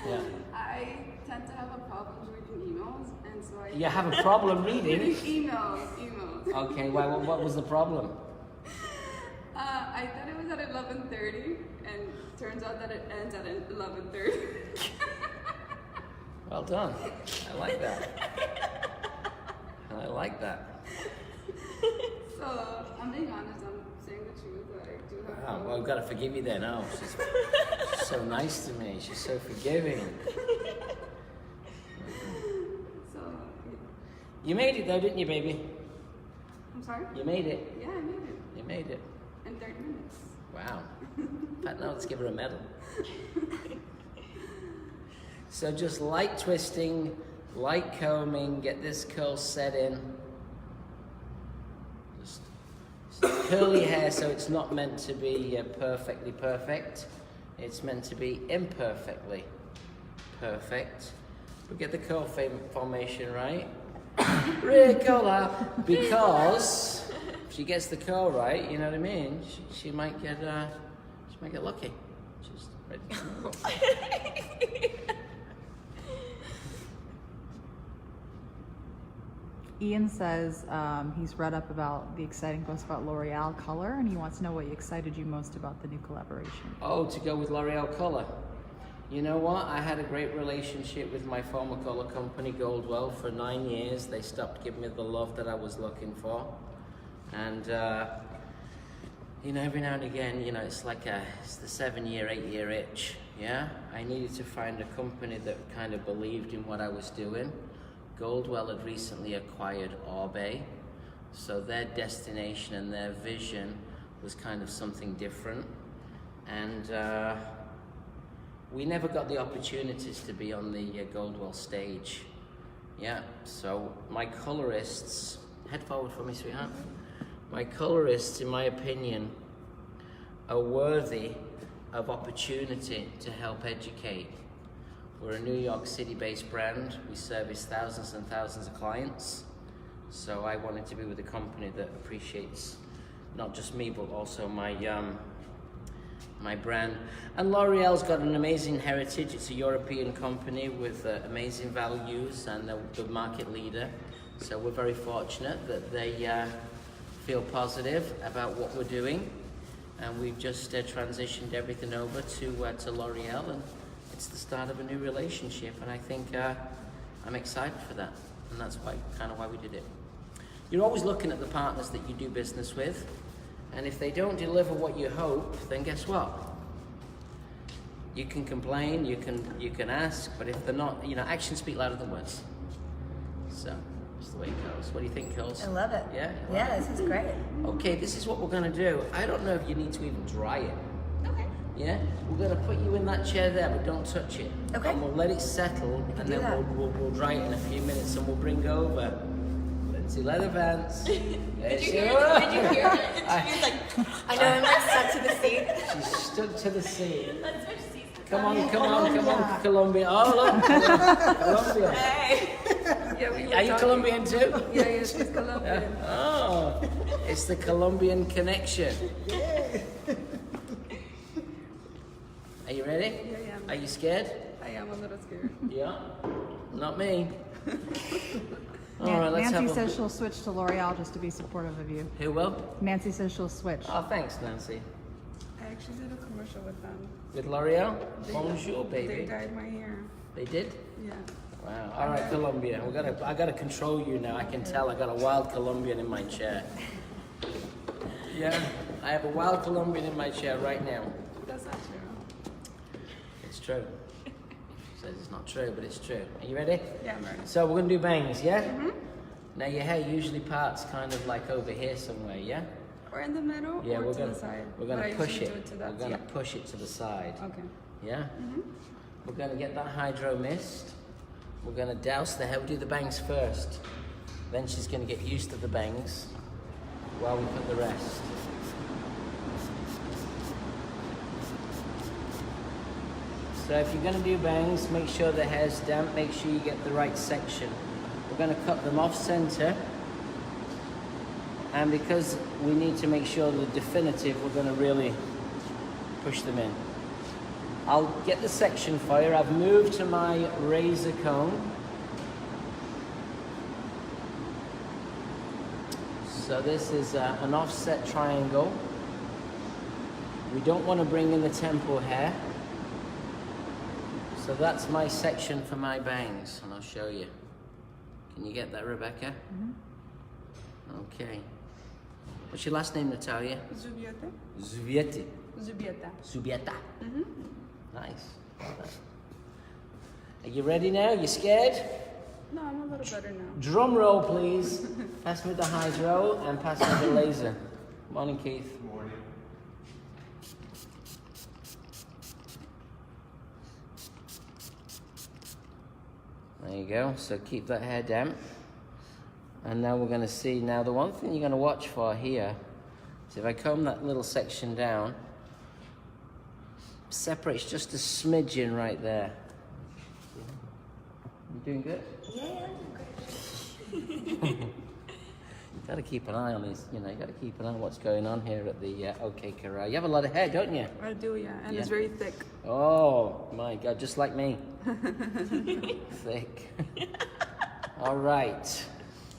Yeah. I tend to have a problem reading emails, and so I. You have a problem reading? emails. Okay, well, what was the problem? I thought it was at 11:30, and turns out that it ends at 11:30. Well done. I like that. I like that. So I'm being honest. I'm saying the truth. I do have. Oh, well, I've got to forgive you then. Oh, she's so nice to me. She's so forgiving. So. You made it though, didn't you, baby? I'm sorry. You made it. Yeah, I made it You made it. in 30 minutes. Wow. In fact, now let's give her a medal. So just light twisting, light combing, get this curl set in. Just curly hair, so it's not meant to be perfectly perfect. It's meant to be imperfectly perfect. But get the curl formation right. Ricola, because if she gets the curl right, you know what I mean. She might get lucky. She's ready to move. Ian says he's read up about the exciting post about L'Oreal color, and he wants to know what excited you most about the new collaboration. Oh, to go with L'Oreal color. You know what? I had a great relationship with my former color company, Goldwell, for 9 years. They stopped giving me the love that I was looking for. And, you know, every now and again, you know, it's like it's the 7-year, 8-year itch, yeah? I needed to find a company that kind of believed in what I was doing. Goldwell had recently acquired Orbe, so their destination and their vision was kind of something different. And we never got the opportunities to be on the Goldwell stage. Yeah, so my colorists, head forward for me, sweetheart. My colorists, in my opinion, are worthy of opportunity to help educate. We're a New York City-based brand. We service thousands and thousands of clients. So I wanted to be with a company that appreciates not just me, but also my brand. And L'Oreal's got an amazing heritage. It's a European company with amazing values, and the market leader. So we're very fortunate that they feel positive about what we're doing. And we've just transitioned everything over to L'Oreal, and it's the start of a new relationship. And I think I'm excited for that. And that's kind of why we did it. You're always looking at the partners that you do business with. And if they don't deliver what you hope, then guess what? You can complain, you can ask, but if they're not, you know, actions speak louder than words. So, that's the way it goes. What do you think, Coles? I love it. Yeah? Yeah, this is great. Okay, this is what we're gonna do. I don't know if you need to even dry it. Okay. Yeah? We're gonna put you in that chair there, but don't touch it. Okay. And we'll let it settle, and do then that. we'll dry it in a few minutes, and we'll bring over Lindsay Leatherpants. Did you hear it? She's like, I know I'm like stuck to the seat. She's stuck to the seat. let's switch seats. Come on, Colombia. Oh, look, Colombia. Hey. Yeah, we were Are you talking- Colombian too? Yeah, she's Colombian. Oh, it's the Colombian connection. Are you ready? Yeah, I am. Are you scared? I am a little scared. Yeah. Not me. All right, let's Nancy have says she'll switch to L'Oreal just to be supportive of you. Who will? Nancy says she'll switch. Oh, thanks, Nancy. I actually did a commercial with them. With L'Oreal? They- Bonjour, They baby. dyed my hair. They did? Yeah. Wow. All right, Colombia. I gotta control you now. I can tell I got a wild Colombian in my chair. Yeah, I have a wild Colombian in my chair right now. That's not true. It's true. She says it's not true, but it's true. Are you ready? Yeah, I'm ready. So we're gonna do bangs, yeah? Now your hair usually parts kind of like over here somewhere, yeah? Or in the middle, Yeah, or we're to gonna the side. we're But gonna I push usually it. do to We're that gonna side. push it to the side. Okay. Yeah? We're gonna get that Hydro mist. We're gonna douse the hair. We'll do the bangs first. Then she's gonna get used to the bangs while we put the rest. So if you're gonna do bangs, make sure the hair's damp, make sure you get the right section. We're gonna cut them off center. And because we need to make sure they're definitive, we're gonna really push them in. I'll get the section for you. I've moved to my razor comb. So this is an offset triangle. We don't want to bring in the temple hair. So that's my section for my bangs, and I'll show you. Can you get that, Rebecca? Okay. What's your last name, Natalia? Zubieta. Zubieti. Zubieta. Zubieta. Nice. Are you ready now? You scared? No, I'm a little better now. Drum roll, please. Pass me the Hydra and pass me the laser. Morning, Keith. Morning. There you go. So keep that hair damp. And now we're going to see. Now, the one thing you're going to watch for here is if I comb that little section down, separates just a smidgen right there. You doing good? Yeah, I'm doing great. You got to keep an eye on these. You know, you got to keep an eye on what's going on here at the OK Corral. You have a lot of hair, don't you? I do, yeah, and Yeah. it's very thick. Oh my God, just like me. Thick. All right.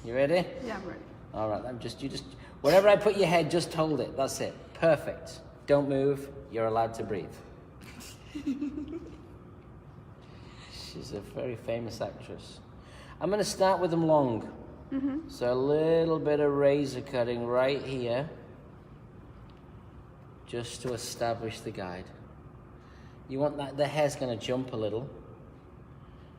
You ready? Yeah, I'm ready. All right. You just wherever I put your head, just hold it. That's it. Perfect. Don't move. You're allowed to breathe. She's a very famous actress. I'm going to start with them long. So a little bit of razor cutting right here, just to establish the guide. You want that, the hair's going to jump a little.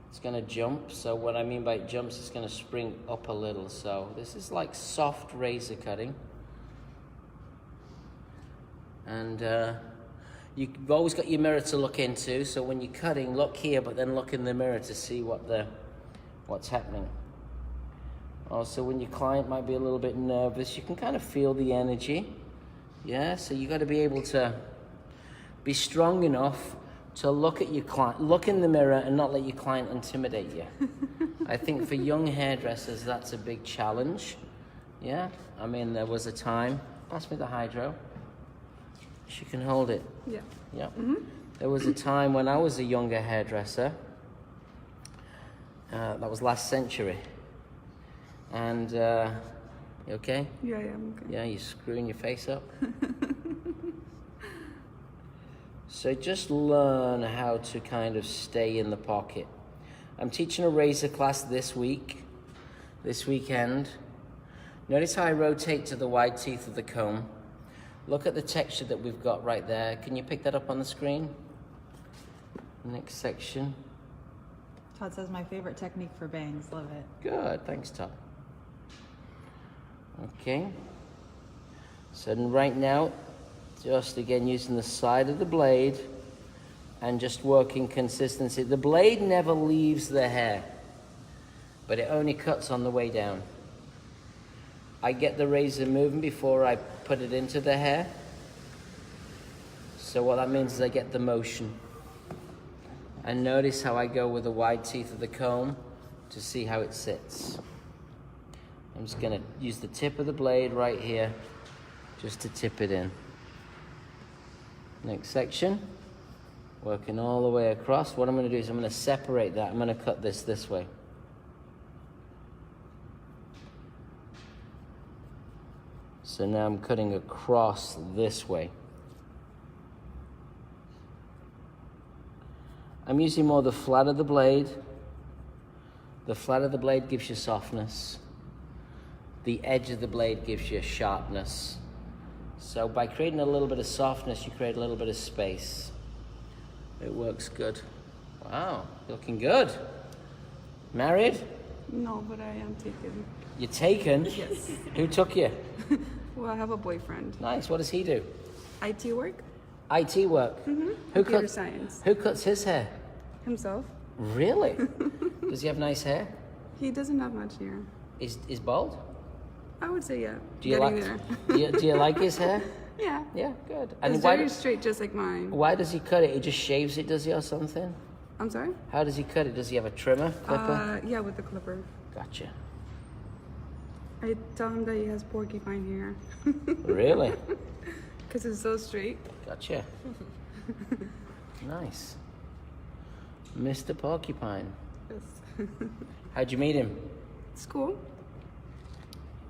It's going to jump, so what I mean by it jumps, it's going to spring up a little. So this is like soft razor cutting. And you've always got your mirror to look into, so when you're cutting, look here, but then look in the mirror to see what's happening. Also, when your client might be a little bit nervous, you can kind of feel the energy. Yeah, so you got to be able to be strong enough to look at your client, look in the mirror and not let your client intimidate you. I think for young hairdressers, that's a big challenge. Yeah, I mean, there was a time, pass me the Hydro. She can hold it. Yeah. Yeah. There was a time when I was a younger hairdresser, that was last century. And, you okay? Yeah, I'm okay. Yeah, you're screwing your face up. So just learn how to kind of stay in the pocket. I'm teaching a razor class this weekend. Notice how I rotate to the wide teeth of the comb. Look at the texture that we've got right there. Can you pick that up on the screen? Next section. Todd says my favorite technique for bangs. Love it. Good, thanks, Todd. Okay. So then right now, just again using the side of the blade and just working consistency. The blade never leaves the hair, but it only cuts on the way down. I get the razor moving before I put it into the hair. So what that means is I get the motion. And notice how I go with the wide teeth of the comb to see how it sits. I'm just gonna use the tip of the blade right here just to tip it in. Next section, working all the way across. What I'm gonna do is I'm gonna separate that. I'm gonna cut this way. So now I'm cutting across this way. I'm using more the flat of the blade. The flat of the blade gives you softness. The edge of the blade gives you sharpness. So by creating a little bit of softness, you create a little bit of space. It works good. Wow, looking good. Married? No, but I am taken. You're taken? Yes. Who took you? Well, I have a boyfriend. Nice, what does he do? IT work? IT work. Computer science. Who cuts his hair? Himself? Really? Does he have nice hair? He doesn't have much hair. Is bald? I would say yeah. Do you Getting like there. do you like his hair? Yeah. Yeah, good. It's why, very straight, just like mine. why does he cut it? He just shaves it, does he, or something? I'm sorry? How does he cut it? Does he have a trimmer, clipper? Yeah, with the clipper. Gotcha. I tell him that he has porcupine hair. Really? Because it's so straight. Gotcha. Nice. Mr. Porcupine. Yes. How'd you meet him? School.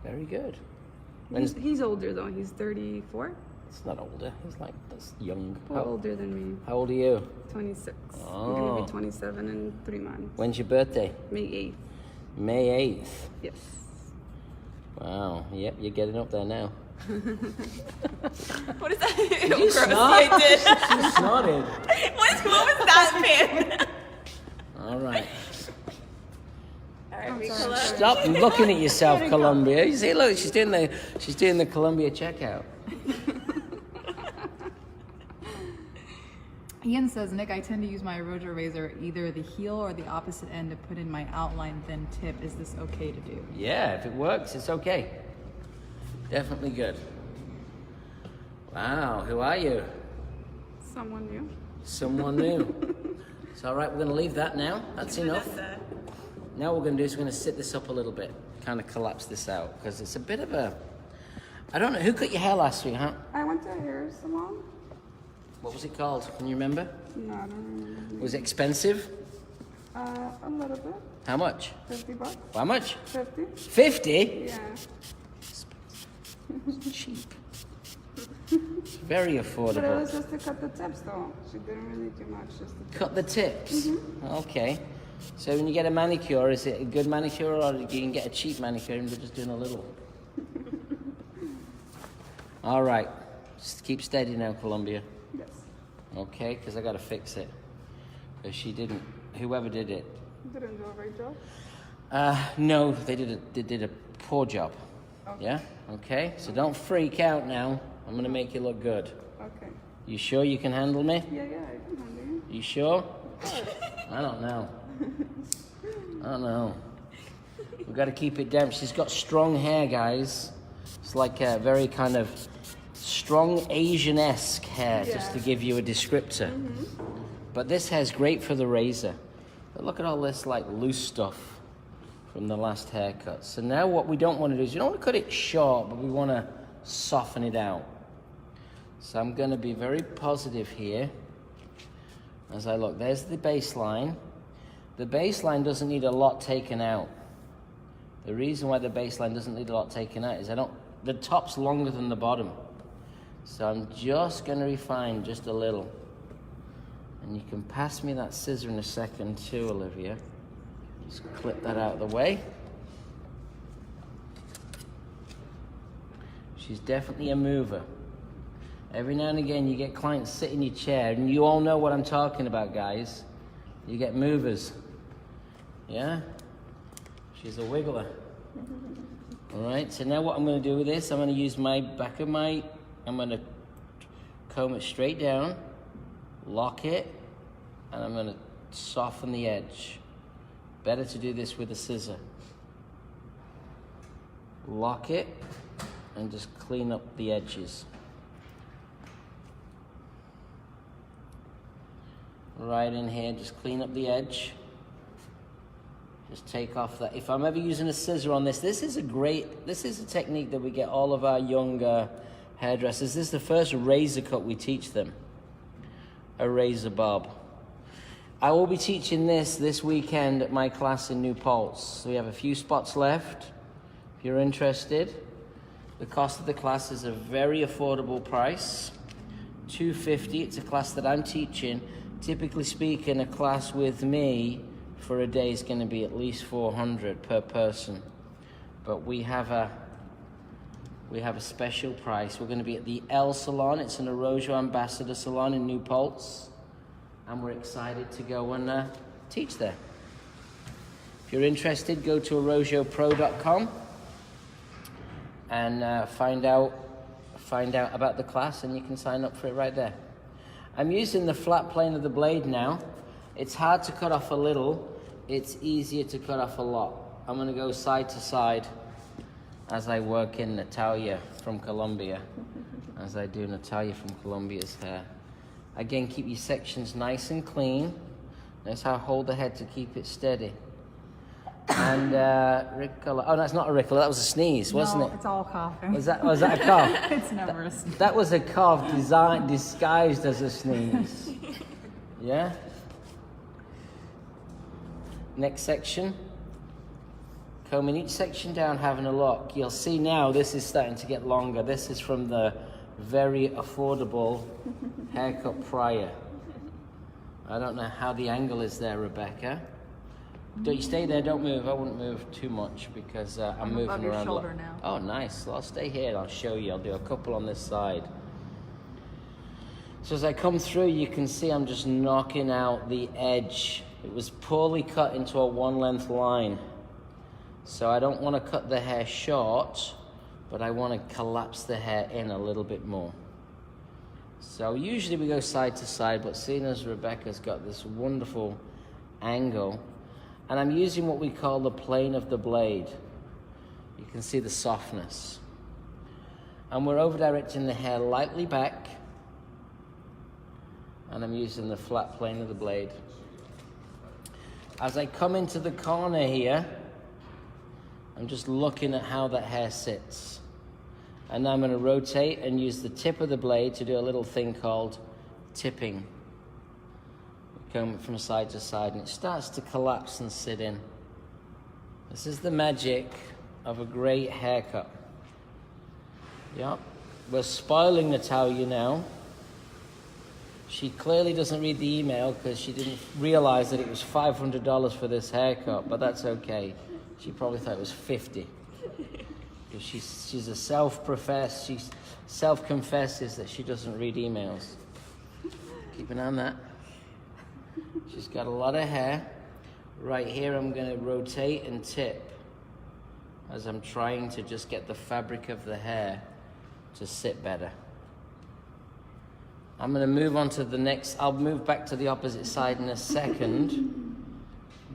Very good. He's older though. He's 34. It's not older. He's like, that's young. Well, older than me. How old are you? 26. Oh. I'm gonna be 27 in 3 months. When's your birthday? May 8th. May 8th. Yes. Wow. Yep, you're getting up there now. What is that? Did you snort? I did. She snorted. What was that, man? All right. All right, Ricola. Stop looking at yourself, Columbia. You see, look, she's doing the Columbia checkout. Ian says, Nick, I tend to use my Rojo razor either the heel or the opposite end to put in my outline, then tip. Is this okay to do? Yeah, if it works, it's okay. Definitely good. Wow, who are you? Someone new. Someone new. It's all right, we're going to leave that now. That's enough. Now what we're going to do is we're going to sit this up a little bit, kind of collapse this out, because it's a bit of a... I don't know, who cut your hair last week, huh? I went to a hair salon. What was it called? Can you remember? No, I don't remember. Was it expensive? A little bit. How much? $50. How much? 50. 50? Yeah. It's cheap. It's very But it affordable. was just to cut the tips though. She didn't really do much, just the tips. Cut the tips? Okay. So when you get a manicure, is it a good manicure or you can get a cheap manicure and they're just doing a little? All right. Just keep steady now, Columbia. Yes. Okay, because I got to fix it. Because she didn't, whoever did it. Didn't do a great job. No, they did a poor job. Okay. Yeah? Okay, so don't freak out now. I'm going to make you look good. Okay. You sure you can handle me? Yeah, I can handle you. You sure? I don't know. I don't know. We've got to keep it down. She's got strong hair, guys. It's like a very kind of strong Asian-esque hair, just to give you a descriptor. But this hair's great for the razor. But look at all this like loose stuff from the last haircut. So now what we don't want to do is, you don't want to cut it short, but we want to soften it out. So I'm going to be very positive here as I look. There's the baseline. The baseline doesn't need a lot taken out. The reason why the baseline doesn't need a lot taken out is the top's longer than the bottom. So I'm just going to refine just a little. And you can pass me that scissor in a second too, Olivia. Just clip that out of the way. She's definitely a mover. Every now and again you get clients sit in your chair, and you all know what I'm talking about, guys. You get movers. Yeah? She's a wiggler. Alright, so now what I'm going to do with this, I'm going to use my back of my... I'm going to comb it straight down, lock it, and I'm going to soften the edge. Better to do this with a scissor. Lock it, and just clean up the edges. Right in here, just clean up the edge. Just take off that. If I'm ever using a scissor on this, this is a technique that we get all of our younger hairdressers. This is the first razor cut we teach them. A razor bob. I will be teaching this weekend at my class in New Paltz. So we have a few spots left. If you're interested, the cost of the class is a very affordable price. $250. It's a class that I'm teaching. Typically speaking, a class with me for a day is going to be at least $400 per person. But we have a special price. We're going to be at the L Salon. It's an Arrojo Ambassador Salon in New Paltz. And we're excited to go and teach there. If you're interested, go to arrojopro.com and find out about the class, and you can sign up for it right there. I'm using the flat plane of the blade now. It's hard to cut off a little. It's easier to cut off a lot. I'm going to go side to side as I work in Natalia from Colombia, as I do Natalia from Colombia's hair. Again, keep your sections nice and clean. That's how I hold the head to keep it steady. And Ricola, oh, that's not a Ricola, that was a sneeze, wasn't No, it? it's all coughing. Was that a cough? It's never a sneeze. That was a cough disguised as a sneeze. Yeah? Next section. Combing each section down, having a look. You'll see now this is starting to get longer. This is from the very affordable haircut prior. I don't know how the angle is there, Rebecca. Don't you stay there, don't move. I wouldn't move too much because I'm moving above your around. shoulder now. Oh, nice. Well, I'll stay here and I'll show you. I'll do a couple on this side. So as I come through, you can see I'm just knocking out the edge. It was poorly cut into a one length line. So I don't want to cut the hair short, but I want to collapse the hair in a little bit more. So usually we go side to side, but seeing as Rebecca's got this wonderful angle, and I'm using what we call the plane of the blade. You can see the softness. And we're over directing the hair lightly back, and I'm using the flat plane of the blade. As I come into the corner here, I'm just looking at how that hair sits. And now I'm going to rotate and use the tip of the blade to do a little thing called tipping. Comb it from side to side, and it starts to collapse and sit in. This is the magic of a great haircut. Yep. We're spoiling Natalia now. She clearly doesn't read the email because she didn't realize that it was $500 for this haircut, but that's okay. She probably thought it was $50. Because she's a self-professed, she self-confesses that she doesn't read emails. Keep an eye on that. She's got a lot of hair. Right here I'm going to rotate and tip as I'm trying to just get the fabric of the hair to sit better. I'm going to move on to the next, I'll move back to the opposite side in a second.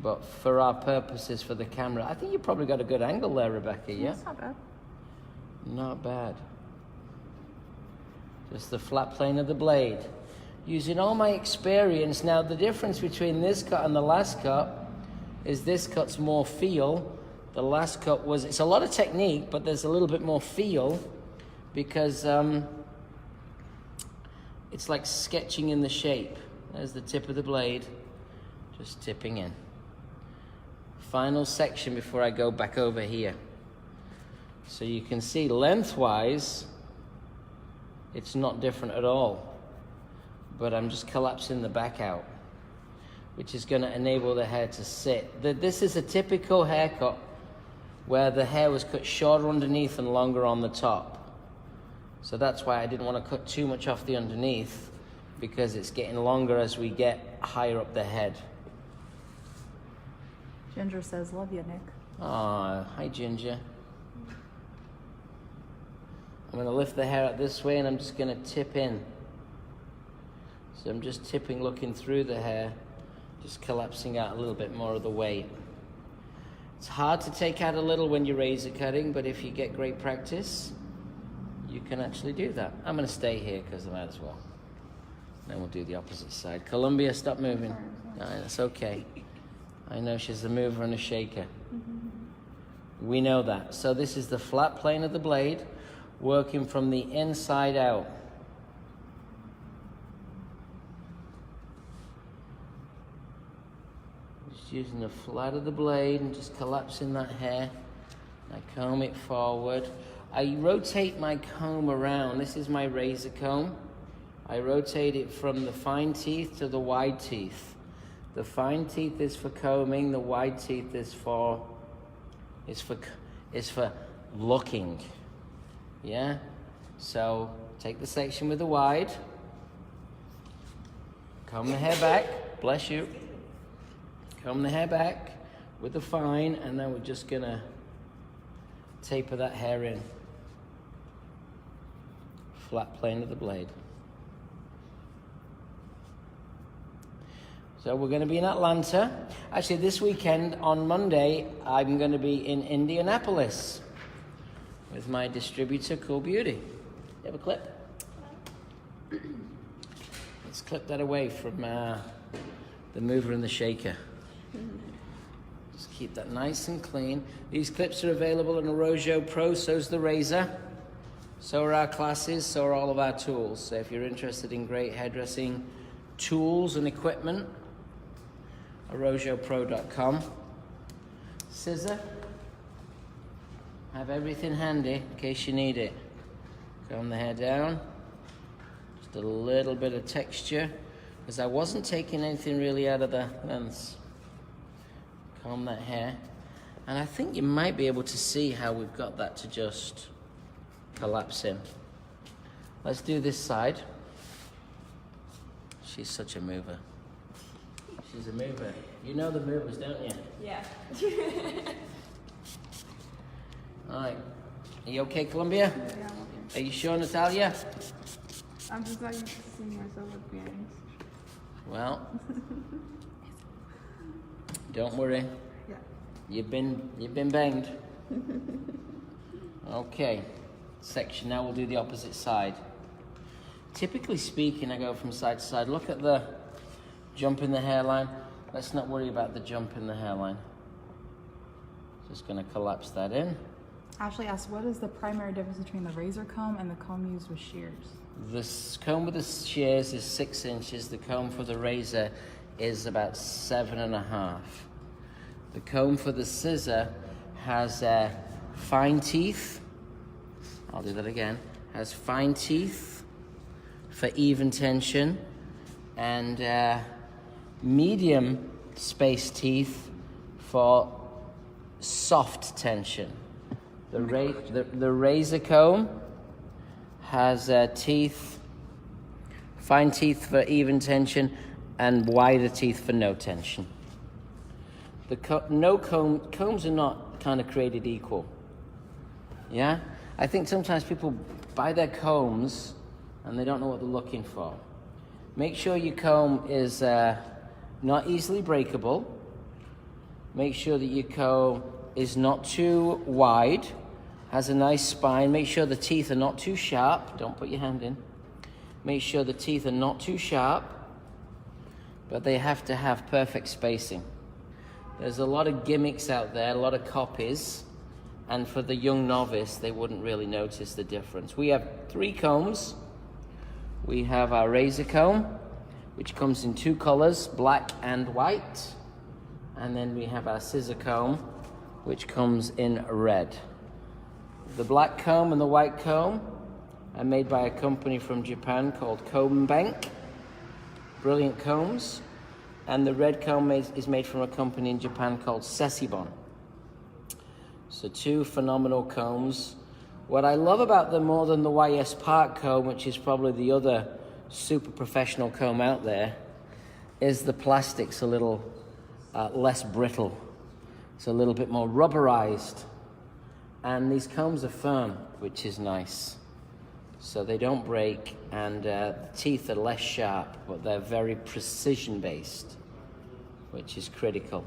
But for our purposes, for the camera, I think you probably got a good angle there, Rebecca, yeah? That's not bad. Not bad. Just the flat plane of the blade. Using all my experience. Now, the difference between this cut and the last cut is this cut's more feel. The last cut was, it's a lot of technique, but there's a little bit more feel because it's like sketching in the shape. There's the tip of the blade, just tipping in. Final section before I go back over here. So you can see lengthwise, it's not different at all. But I'm just collapsing the back out, which is going to enable the hair to sit. This is a typical haircut where the hair was cut shorter underneath and longer on the top. So that's why I didn't want to cut too much off the underneath, because it's getting longer as we get higher up the head. Ginger says, love you, Nick. Aw, hi Ginger. I'm going to lift the hair out this way and I'm just going to tip in. So I'm just tipping, looking through the hair, just collapsing out a little bit more of the weight. It's hard to take out a little when you're razor cutting, but if you get great practice, you can actually do that. I'm going to stay here because I might as well. Then we'll do the opposite side. Columbia, stop moving. No, that's okay. I know she's a mover and a shaker. We know that. So this is the flat plane of the blade, working from the inside out. Just using the flat of the blade and just collapsing that hair. I comb it forward. I rotate my comb around. This is my razor comb. I rotate it from the fine teeth to the wide teeth. The fine teeth is for combing. The wide teeth is for looking. Yeah. So take the section with the wide. Comb the hair back. Bless you. Comb the hair back with the fine, and then we're just gonna taper that hair in. Flat plane of the blade. So we're going to be in Atlanta. Actually, this weekend, on Monday, I'm going to be in Indianapolis with my distributor, Cool Beauty. You have a clip? Let's clip that away from the mover and the shaker. Just keep that nice and clean. These clips are available in Orojo Pro, so's the razor. So are our classes, so are all of our tools. So if you're interested in great hairdressing, tools and equipment, arojopro.com. Scissor. Have everything handy in case you need it. Comb the hair down. Just a little bit of texture, because I wasn't taking anything really out of the lengths. Comb that hair. And I think you might be able to see how we've got that to just collapse in. Let's do this side. She's such a mover. She's a mover. You know the movers, don't you? Yeah. All right. Are you okay, Columbia? Yeah, I'm okay. Are you sure, Natalia? I'm just not used to seeing myself with bangs. Well, don't worry. Yeah. You've been banged. Okay. Section. Now we'll do the opposite side. Typically speaking, I go from side to side. Look at the jump in the hairline. Let's not worry about the jump in the hairline. Just going to collapse that in. Ashley asked, what is the primary difference between the razor comb and the comb used with shears? The comb with the shears is 6 inches. The comb for the razor is about 7.5. The comb for the scissor has fine teeth. I'll do that again. Has fine teeth for even tension and medium space teeth for soft tension. The razor comb has teeth, fine teeth for even tension and wider teeth for no tension. The combs are not kind of created equal. Yeah? I think sometimes people buy their combs and they don't know what they're looking for. Make sure your comb is not easily breakable. Make sure that your comb is not too wide, has a nice spine. Make sure the teeth are not too sharp. Don't put your hand in. Make sure the teeth are not too sharp, but they have to have perfect spacing. There's a lot of gimmicks out there, a lot of copies, and for the young novice, they wouldn't really notice the difference. We have 3 combs. We have our razor comb, which comes in 2 colors, black and white. And then we have our scissor comb, which comes in red. The black comb and the white comb are made by a company from Japan called Comb Bank. Brilliant combs. And the red comb is made from a company in Japan called Sesibon. So 2 phenomenal combs. What I love about them more than the YS Park comb, which is probably the other super professional comb out there, is the plastic's a little less brittle. It's a little bit more rubberized. And these combs are firm, which is nice. So they don't break, and the teeth are less sharp, but they're very precision-based, which is critical.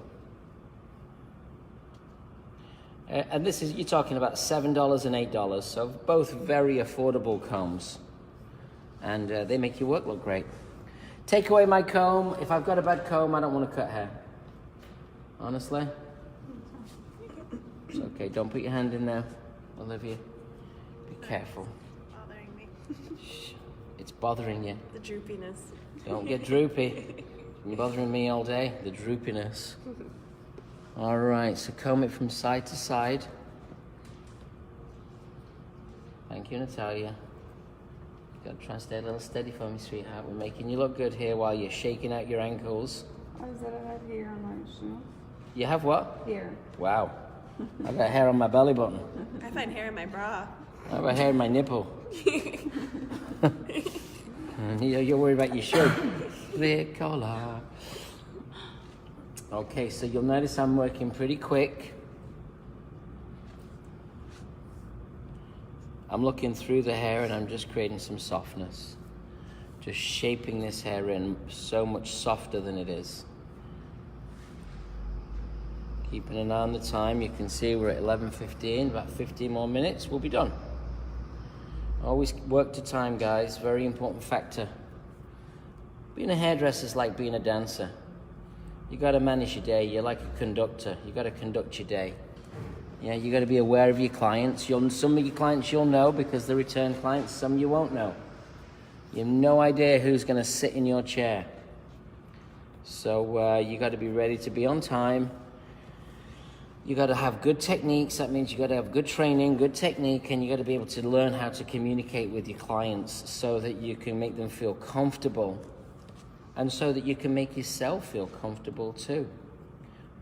And this is, you're talking about $7 and $8, so both very affordable combs. And they make your work look great. Take away my comb. If I've got a bad comb, I don't want to cut hair. Honestly. It's okay, don't put your hand in there, Olivia. Be careful. Bothering me. Shh. It's bothering you. The droopiness. Don't get droopy. It's been bothering me all day, the droopiness. All right, so comb it from side to side. Thank you, Natalia. Got to try and stay a little steady for me, sweetheart. We're making you look good here while you're shaking out your ankles. How does that have hair on my shoe? You have what? Hair. Wow. I got hair on my belly button. I find hair in my bra. I have hair in my nipple. You're worried about your shirt. Ricola. Okay, so you'll notice I'm working pretty quick. I'm looking through the hair and I'm just creating some softness. Just shaping this hair in so much softer than it is. Keeping an eye on the time, you can see we're at 11:15, about 15 more minutes, we'll be done. Always work to time, guys, very important factor. Being a hairdresser is like being a dancer. You got to manage your day. You're like a conductor. You got to conduct your day. Yeah, you got to be aware of your clients. Some of your clients you'll know because they're return clients. Some you won't know. You have no idea who's going to sit in your chair. So you got to be ready to be on time. You got to have good techniques. That means you got to have good training, good technique, and you got to be able to learn how to communicate with your clients so that you can make them feel comfortable, and so that you can make yourself feel comfortable too.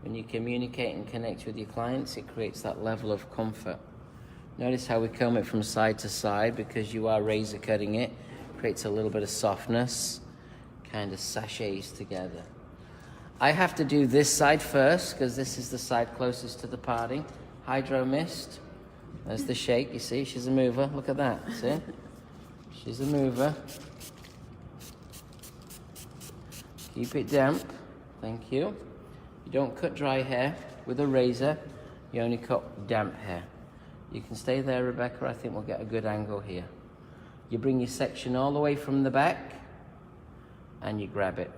When you communicate and connect with your clients, it creates that level of comfort. Notice how we comb it from side to side, because you are razor cutting it. Creates a little bit of softness, kind of sachets together. I have to do this side first because this is the side closest to the party. Hydro mist. There's the shake, you see, she's a mover. Look at that, see? She's a mover. Keep it damp, thank you. You don't cut dry hair with a razor, you only cut damp hair. You can stay there, Rebecca, I think we'll get a good angle here. You bring your section all the way from the back and you grab it.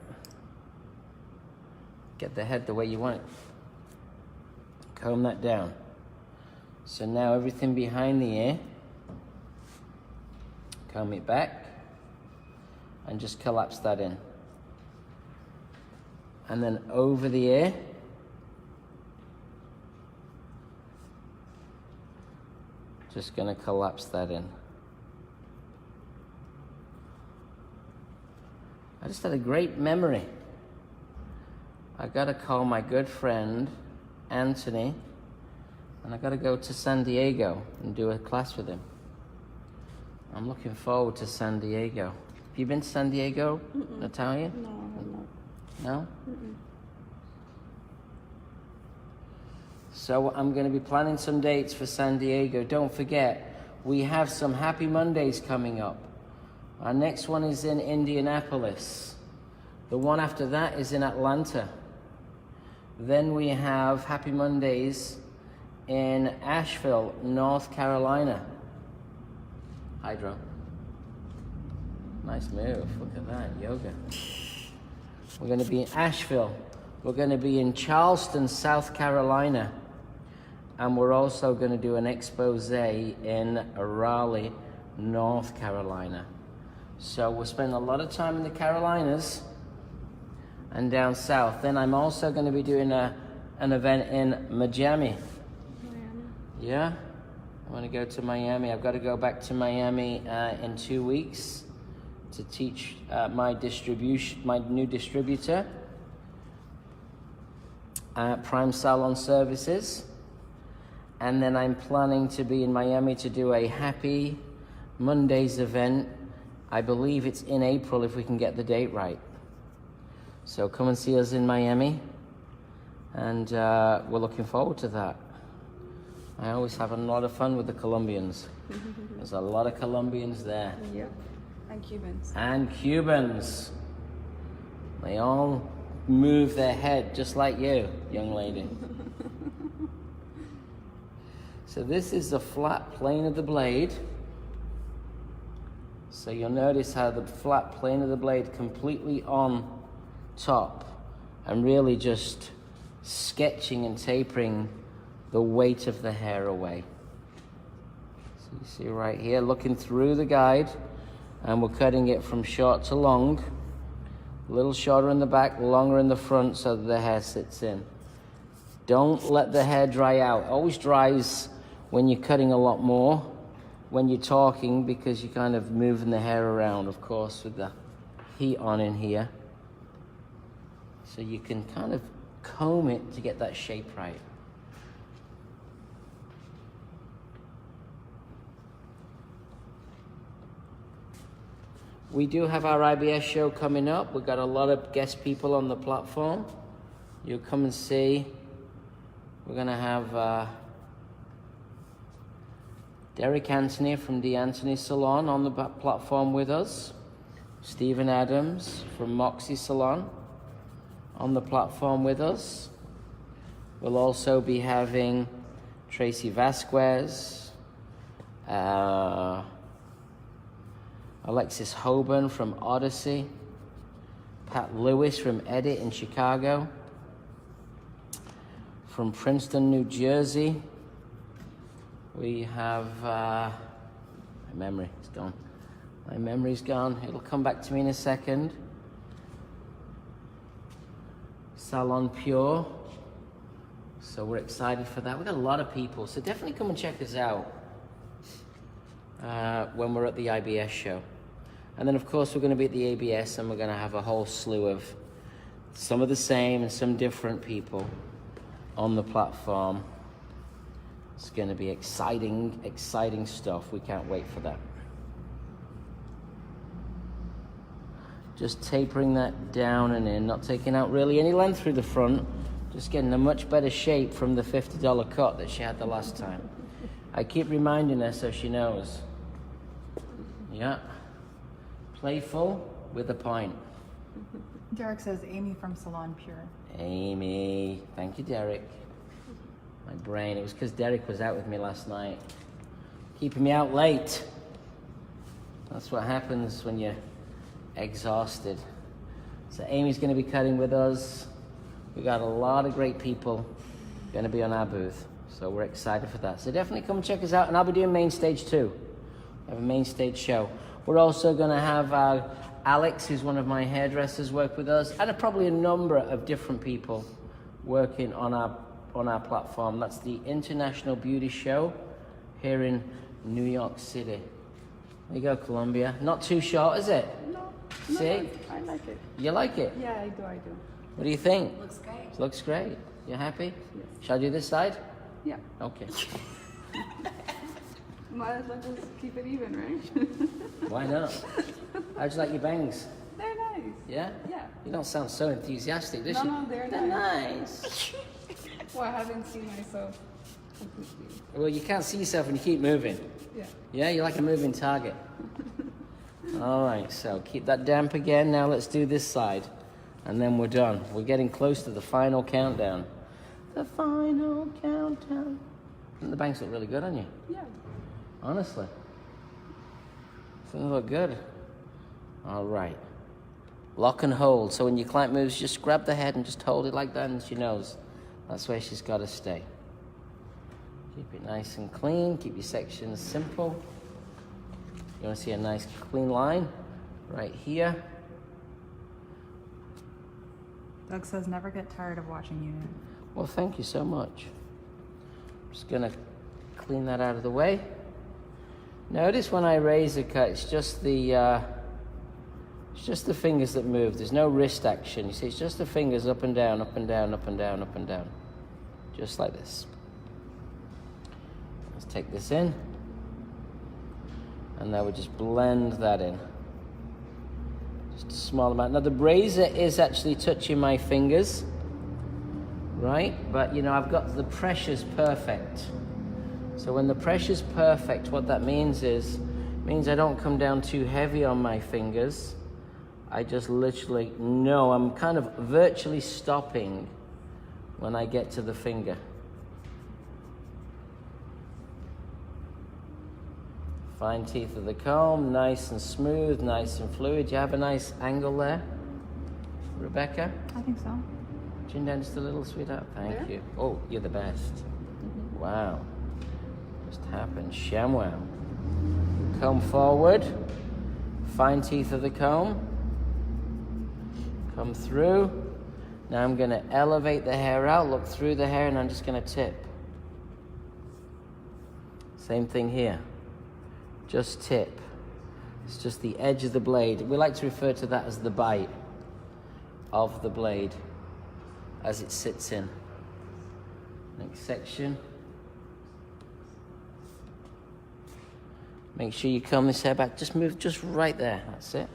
Get the head the way you want it. Comb that down. So now everything behind the ear, comb it back and just collapse that in. And then over the ear, just going to collapse that in. I just had a great memory. I got to call my good friend Anthony, and I got to go to San Diego and do a class with him. I'm looking forward to San Diego. Have you been to San Diego, Natalia? No, I'm not. No? So I'm going to be planning some dates for San Diego. Don't forget, we have some Happy Mondays coming up. Our next one is in Indianapolis. The one after that is in Atlanta. Then we have Happy Mondays in Asheville, North Carolina. Hydra. Nice move. Look at that. Yoga. We're going to be in Asheville. We're going to be in Charleston, South Carolina. And we're also going to do an expose in Raleigh, North Carolina. So we're spending a lot of time in the Carolinas and down south. Then I'm also going to be doing an event in Miami. Yeah? I want to go to Miami. I've got to go back to Miami in 2 weeks to teach my new distributor, Prime Salon Services. And then I'm planning to be in Miami to do a Happy Mondays event. I believe it's in April if we can get the date right. So come and see us in Miami, and we're looking forward to that. I always have a lot of fun with the Colombians. There's a lot of Colombians there. Yep. And Cubans. And Cubans. They all move their head just like you, young lady. So this is the flat plane of the blade. So you'll notice how the flat plane of the blade completely on top, and really just sketching and tapering the weight of the hair away. So you see right here, looking through the guide, and we're cutting it from short to long. A little shorter in the back, longer in the front, so that the hair sits in. Don't let the hair dry out. It always dries when you're cutting a lot more, when you're talking, because you're kind of moving the hair around, of course, with the heat on in here. So you can kind of comb it to get that shape right. We do have our IBS show coming up. We've got a lot of guest people on the platform. You'll come and see. We're going to have Derek Anthony from the Anthony Salon on the platform with us. Stephen Adams from Moxie Salon on the platform with us. We'll also be having Tracy Vasquez, Alexis Hoban from Odyssey, Pat Lewis from Edit in Chicago, from Princeton, New Jersey. We have, my memory is gone. My memory's gone. It'll come back to me in a second. Salon Pure. So we're excited for that. We've got a lot of people, so definitely come and check us out when we're at the IBS show. And then of course we're going to be at the ABS, and we're going to have a whole slew of some of the same and some different people on the platform. It's going to be exciting, exciting stuff. We can't wait for that. Just tapering that down and in, not taking out really any length through the front, just getting a much better shape from the $50 cut that she had the last time. I keep reminding her so she knows. Yeah. Playful with a point. Derek says Amy from Salon Pure. Amy. Thank you, Derek. My brain. It was because Derek was out with me last night. Keeping me out late. That's what happens when you're exhausted. So Amy's going to be cutting with us. We got a lot of great people going to be on our booth. So we're excited for that. So definitely come check us out. And I'll be doing main stage too. I have a main stage show. We're also going to have Alex, who's one of my hairdressers, work with us, and probably a number of different people working on our platform. That's the International Beauty Show here in New York City. There you go, Columbia. Not too short, is it? No. See? I like it. You like it? Yeah, I do. What do you think? Looks great. Looks great. You happy? Yes. Shall I do this side? Yeah. Okay. Might as well just keep it even, right? Why not? How'd you like your bangs? They're nice. Yeah? Yeah. You don't sound so enthusiastic, does No, you? no, they're nice. Well, I haven't seen myself completely. Well, you can't see yourself when you keep moving. Yeah. Yeah, you're like a moving target. All right, so keep that damp again. Now let's do this side, and then we're done. We're getting close to the final countdown. The final countdown. And the bangs look really good on you. Yeah. Honestly. They look good. All right. Lock and hold. So when your client moves, just grab the head and just hold it like that, and she knows that's where she's got to stay. Keep it nice and clean. Keep your sections simple. You want to see a nice clean line right here. Doug says never get tired of watching you. Well, thank you so much. Just gonna clean that out of the way. Notice when I raise a cut, it's just the fingers that move. There's no wrist action. You see, it's just the fingers up and down, up and down, up and down, up and down, just like this. Let's take this in, and now we just blend that in. Just a small amount. Now the razor is actually touching my fingers, right? But you know, I've got the pressure's perfect. So when the pressure's perfect, what that means is, I don't come down too heavy on my fingers. I just literally, no, I'm kind of virtually stopping when I get to the finger. Fine teeth of the comb, nice and smooth, nice and fluid. You have a nice angle there, Rebecca? I think so. Chin down just a little, sweetheart. Thank Yeah. you. Oh, you're the best. Wow. Just happened. ShamWow. Comb forward. Fine teeth of the comb. Come through. Now I'm going to elevate the hair out, look through the hair, and I'm just going to tip. Same thing here. Just tip. It's just the edge of the blade. We like to refer to that as the bite of the blade as it sits in. Next section. Make sure you comb this hair back. Just move just right there. That's it.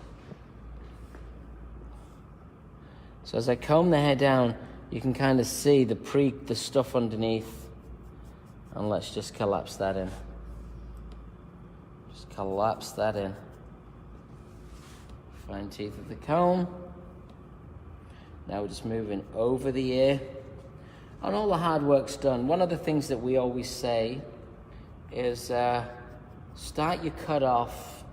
So as I comb the hair down, you can kind of see the stuff underneath. And let's just collapse that in. Just collapse that in. Fine teeth of the comb. Now we're just moving over the ear. And all the hard work's done. One of the things that we always say is start your cut off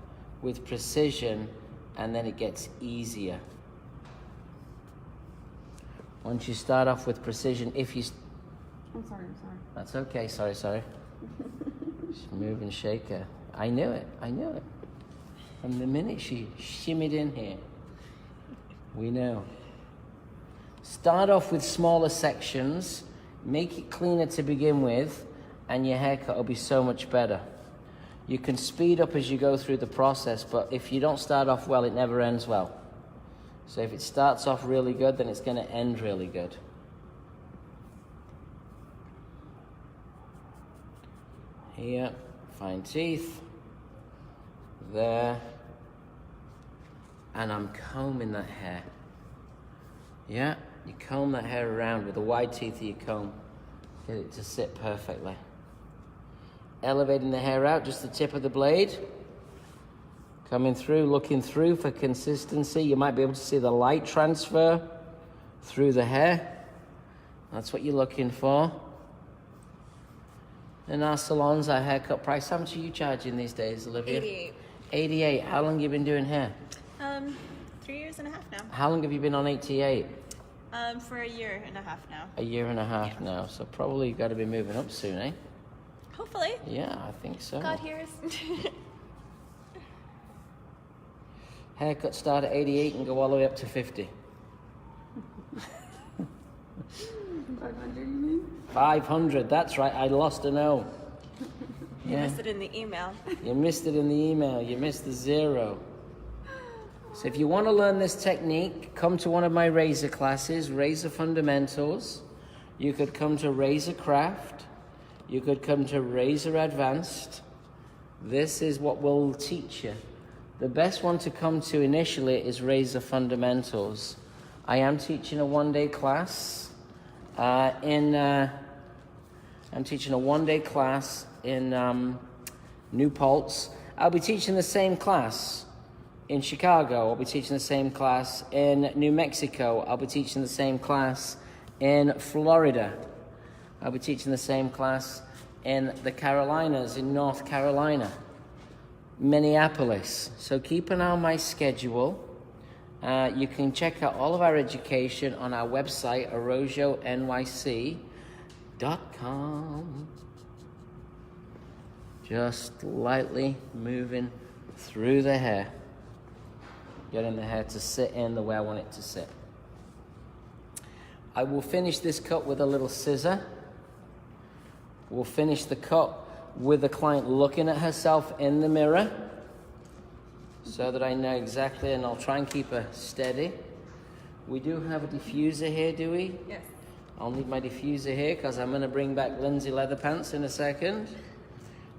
with precision, and then it gets easier. Once you start off with precision, if you... I'm sorry. That's okay, sorry. Just move and shake her. I knew it. From the minute she shimmied in here, we know. Start off with smaller sections, make it cleaner to begin with, and your haircut will be so much better. You can speed up as you go through the process, but if you don't start off well, it never ends well. So if it starts off really good, then it's going to end really good. Here, fine teeth. There. And I'm combing that hair. Yeah, you comb that hair around with the wide teeth of your comb. Get it to sit perfectly. Elevating the hair out, just the tip of the blade. Coming through, looking through for consistency. You might be able to see the light transfer through the hair. That's what you're looking for. In our salons, our haircut price, how much are you charging these days, Olivia? 88. 88. How long have you been doing hair? 3 years and a half now. How long have you been on 88? For a year and a half now. A year and a half now. So probably you've got to be moving up soon, eh? Hopefully. Yeah, I think so. God hears. Haircut start at 88 and go all the way up to 50. 500, you mean? 500, that's right. I lost an O. You missed it in the email. You missed it in the email. You missed the 0. So if you want to learn this technique, come to one of my razor classes, Razor Fundamentals. You could come to Razor Craft. You could come to Razor Advanced. This is what we'll teach you. The best one to come to initially is Razor Fundamentals. I am teaching a one-day class I'm teaching a one-day class in New Paltz. I'll be teaching the same class in Chicago. I'll be teaching the same class in New Mexico. I'll be teaching the same class in Florida. I'll be teaching the same class in the Carolinas, in North Carolina, Minneapolis. So keep an eye on my schedule. You can check out all of our education on our website, arrojonyc.com. Just lightly moving through the hair, getting the hair to sit in the way I want it to sit. I will finish this cut with a little scissor. We'll finish the cut with the client looking at herself in the mirror so that I know exactly, and I'll try and keep her steady. We do have a diffuser here, do we? Yes. I'll need my diffuser here because I'm going to bring back Lindsay leather pants in a second.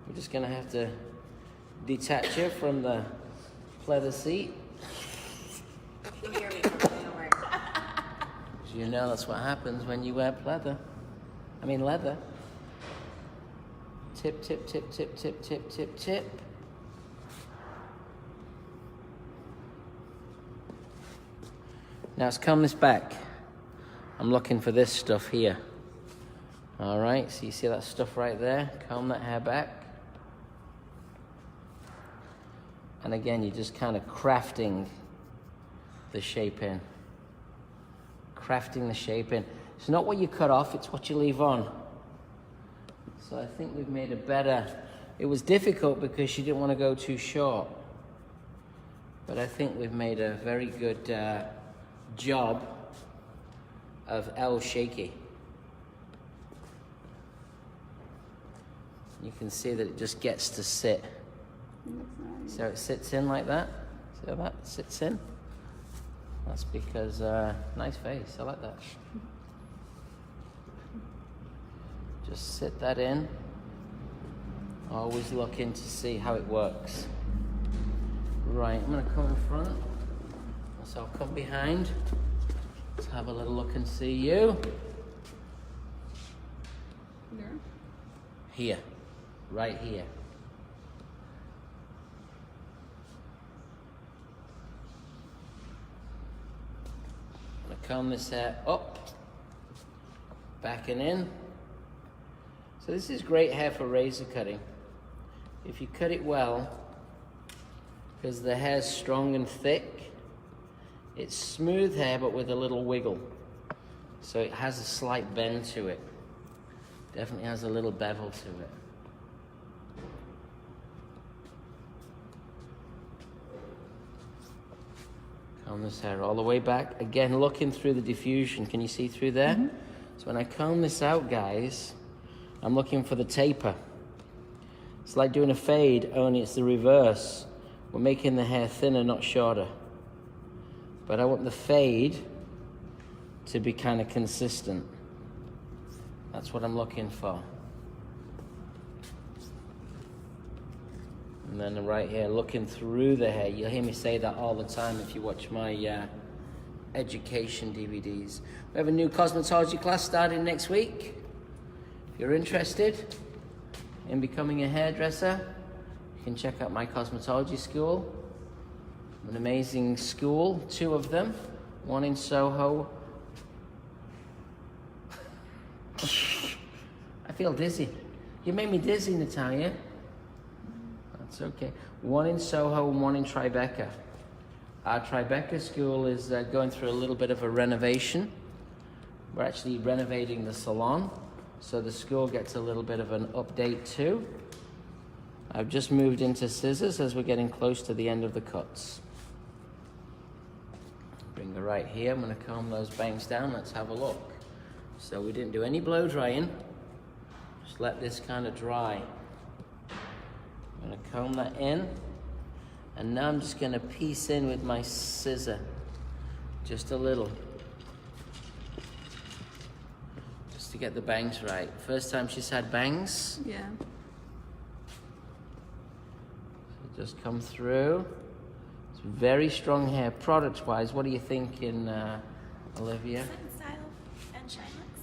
We're just going to have to detach her from the pleather seat. You know that's what happens when you wear leather. Tip, tip, tip, tip, tip, tip, tip, tip. Now let's comb this back. I'm looking for this stuff here. All right, so you see that stuff right there? Comb that hair back. And again, you're just kind of crafting the shape in. Crafting the shape in. It's not what you cut off, it's what you leave on. So I think we've made a better... It was difficult because she didn't want to go too short. But I think we've made a very good job of L shaky. You can see that it just gets to sit. Nice. So it sits in like that. See how that sits in? That's because, nice face, I like that. Just sit that in. Always looking to see how it works. Right, I'm gonna come in front. So I'll come behind. Let's have a little look and see you. There. Here, right here. I'm gonna comb this hair up, back and in. So this is great hair for razor cutting. If you cut it well, because the hair's strong and thick, it's smooth hair but with a little wiggle. So it has a slight bend to it. Definitely has a little bevel to it. Comb this hair all the way back. Again, looking through the diffusion. Can you see through there? So when I comb this out, guys, I'm looking for the taper. It's like doing a fade, only it's the reverse. We're making the hair thinner, not shorter. But I want the fade to be kind of consistent. That's what I'm looking for. And then right here, looking through the hair. You'll hear me say that all the time if you watch my education DVDs. We have a new cosmetology class starting next week. If you're interested in becoming a hairdresser, you can check out my cosmetology school. An amazing school, 2 of them, one in Soho. I feel dizzy. You made me dizzy, Natalia. That's okay. One in Soho and one in Tribeca. Our Tribeca school is going through a little bit of a renovation. We're actually renovating the salon, so the school gets a little bit of an update too. I've just moved into scissors as we're getting close to the end of the cuts. Bring her right here. I'm going to comb those bangs down. Let's have a look. So we didn't do any blow drying. Just let this kind of dry. I'm going to comb that in. And now I'm just going to piece in with my scissor. Just a little. Just to get the bangs right. First time she's had bangs. Yeah. So just come through. It's very strong hair. Product-wise, what are you thinking, Olivia? Set and style and shine looks.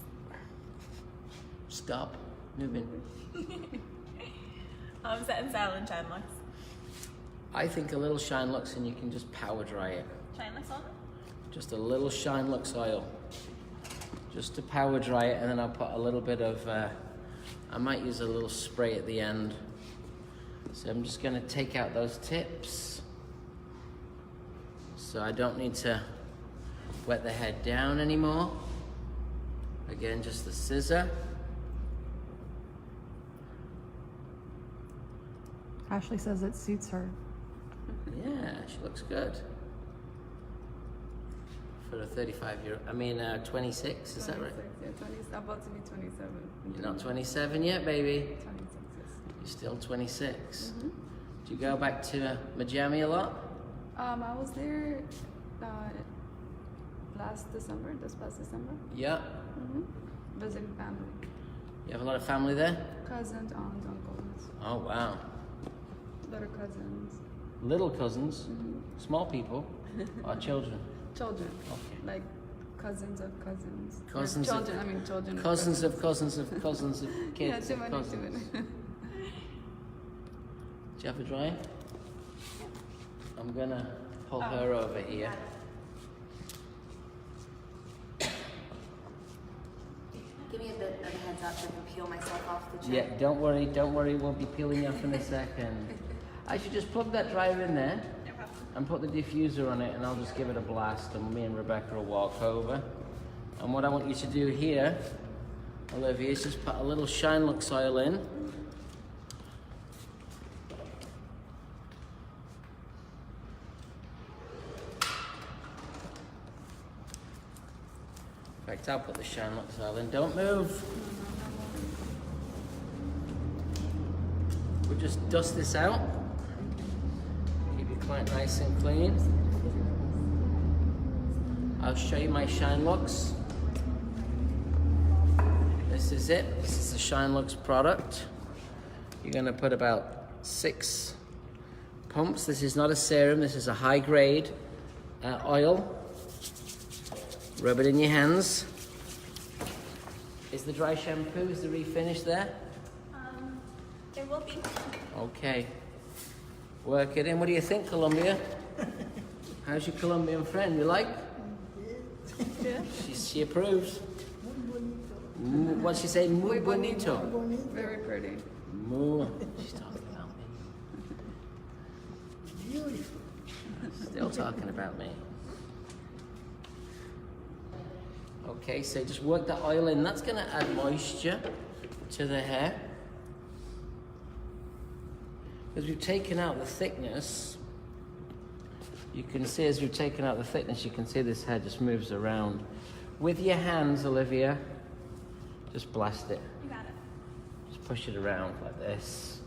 Stop. Moving. Set and style and shine looks. I think a little Shine Lux and you can just power dry it. Shine looks on? Just a little Shine Lux oil. Just to power dry it, and then I'll put a little bit of, I might use a little spray at the end. So I'm just gonna take out those tips. So I don't need to wet the head down anymore. Again, just the scissor. Ashley says it suits her. Yeah, she looks good. For a 26, is that right? 26, yeah, 20, about to be 27. You're not 27 yet, baby. 26, yes. You're still 26. Do you go back to Miami a lot? I was there this past December. Yeah. Visiting family. You have a lot of family there? Cousins, aunts, uncles. Oh, wow. Little cousins. Little cousins? Small people? Or children? Children. Okay. Like cousins of cousins. Or Cousins children, of, I mean children of cousins of cousins of cousins of Yeah, kids too of many, cousins. Do you have a dry? I'm gonna pull her over here. Give me a bit of a heads up so I can peel myself off the chair. Yeah, don't worry, we'll be peeling you off in a second. I should just plug that dryer in there and put the diffuser on it, and I'll just give it a blast, and me and Rebecca will walk over. And what I want you to do here, Olivia, is just put a little Shine Lux oil in. In fact, I'll put the Shine Lux oil in. Don't move. We'll just dust this out. Keep it quite nice and clean. I'll show you my Shine Lux. This is it. This is the Shine Lux product. You're going to put about 6 pumps. This is not a serum. This is a high grade oil. Rub it in your hands. Is the dry shampoo, is the refinish there? It will be. Okay. Work it in. What do you think, Colombia? How's your Colombian friend? You like? Yeah. She approves. What's she saying? Muy bonito. Very pretty. Muy. She's talking about me. Still talking about me. Okay, so just work that oil in. That's going to add moisture to the hair. Because we've taken out the thickness You can see as we've taken out the thickness, you can see this hair just moves around. With your hands, Olivia, just blast it. You got it. Just push it around like this.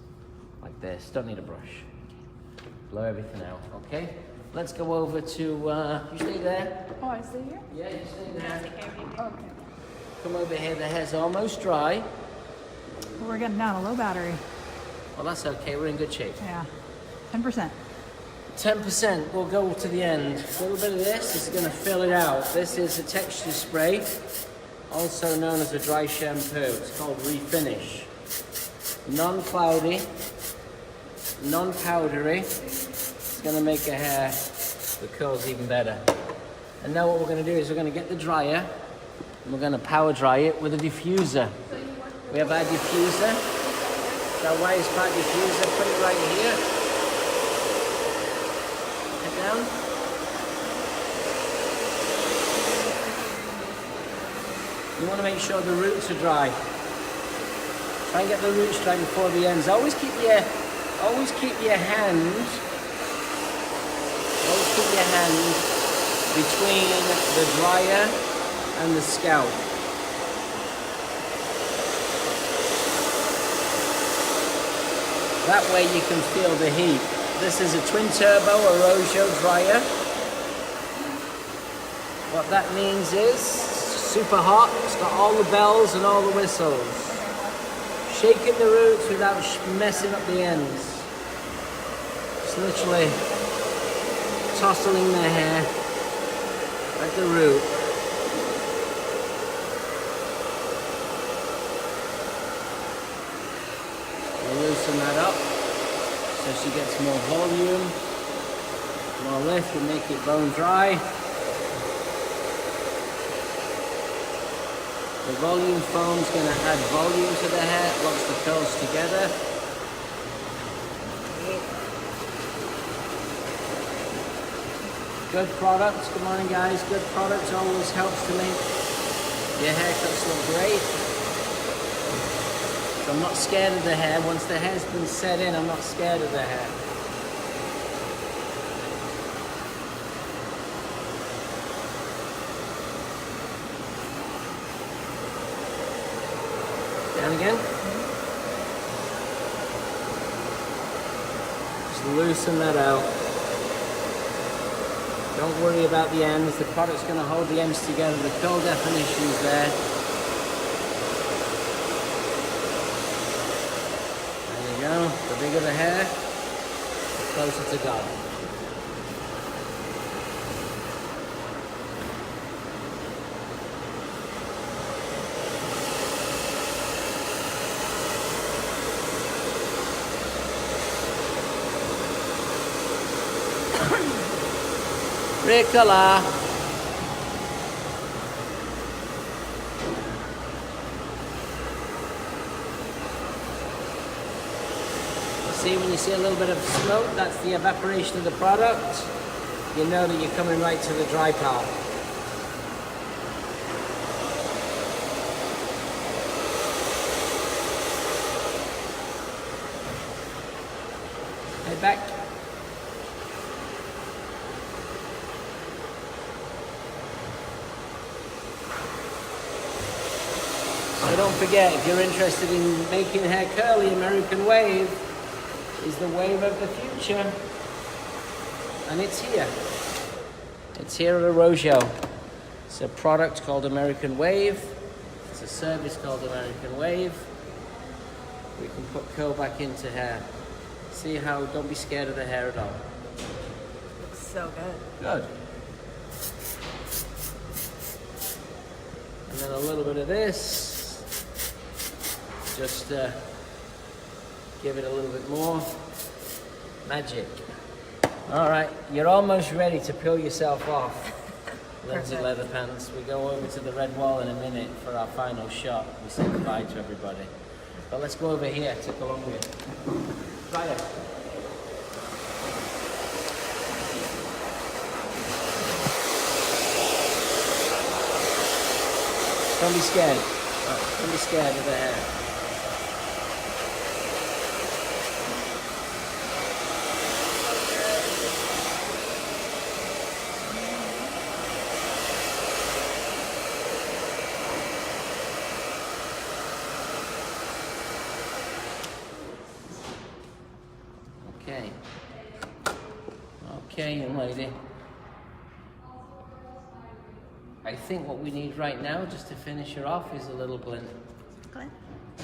Like this. Don't need a brush. Blow everything out, okay? Let's go over to, you stay there? Oh, I stay here? Yeah, you stay I'll there. take care of you. Okay. Come over here, the hair's almost dry. Well, we're getting down a low battery. Well, that's okay, we're in good shape. Yeah. 10%. 10%, we'll go to the end. A little bit of this is going to fill it out. This is a texture spray, also known as a dry shampoo. It's called Refinish. Non-cloudy, non-powdery. It's going to make your hair, the curls even better. And now what we're going to do is we're going to get the dryer and we're going to power dry it with a diffuser. We have our diffuser. So our wire spark diffuser, put it right here. Head down. You want to make sure the roots are dry. Try and get the roots dry before the ends. Always keep your hand between the dryer and the scalp. That way you can feel the heat. This is a twin turbo Arrojo dryer. What that means is super hot. It's got all the bells and all the whistles. Shaking the roots without messing up the ends. Just literally tousling the hair at the root. We'll loosen that up so she gets more volume, more lift, and make it bone dry. The volume foam is going to add volume to the hair, it locks the curls together. Good product, good morning guys, good product always helps to make your haircuts look great. So I'm not scared of the hair. Once the hair's been set in, I'm not scared of the hair. Down again. Just loosen that out. Don't worry about the ends. The product's going to hold the ends together. The curl definition's there. There you go. The bigger the hair, the closer to God. Ricola. See, when you see a little bit of smoke, that's the evaporation of the product. You know that you're coming right to the dry part. Head back. So don't forget, if you're interested in making hair curly, American Wave is the wave of the future. And it's here. It's here at Arrojo. It's a product called American Wave. It's a service called American Wave. We can put curl back into hair. See how, don't be scared of the hair at all. Looks so good. Good. And then a little bit of this. Just give it a little bit more. Magic. All right, you're almost ready to peel yourself off. Lindsay leather pants. We go over to the red wall in a minute for our final shot. We say goodbye to everybody. But let's go over here to Colombia. Try it. Don't be scared. Don't be scared of the hair. Okay, young lady. I think what we need right now, just to finish her off, is a little glint. Glenn?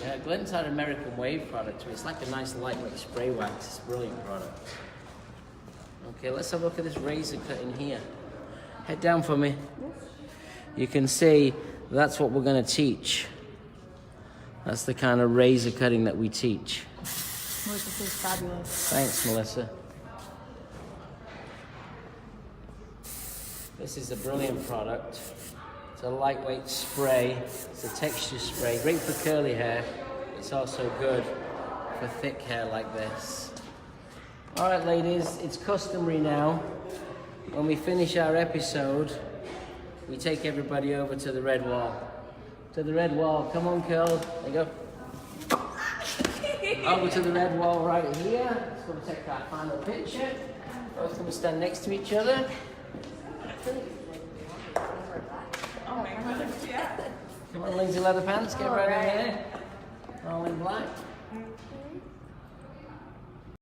Yeah, Glint's our American Wave product. It's like a nice lightweight spray wax. It's a brilliant product. Okay, let's have a look at this razor cut in here. Head down for me. You can see that's what we're going to teach. That's the kind of razor cutting that we teach. Melissa says fabulous. Thanks, Melissa. This is a brilliant product. It's a lightweight spray. It's a texture spray. Great for curly hair. It's also good for thick hair like this. All right, ladies, it's customary now. When we finish our episode, we take everybody over to the red wall. To the red wall. Come on, Curl. There you go. Over to the red wall right here. Let's go take our final picture. Both of them stand next to each other. Oh my god, yeah. Come on, Lindsay Leatherpants, get right in here. All in black.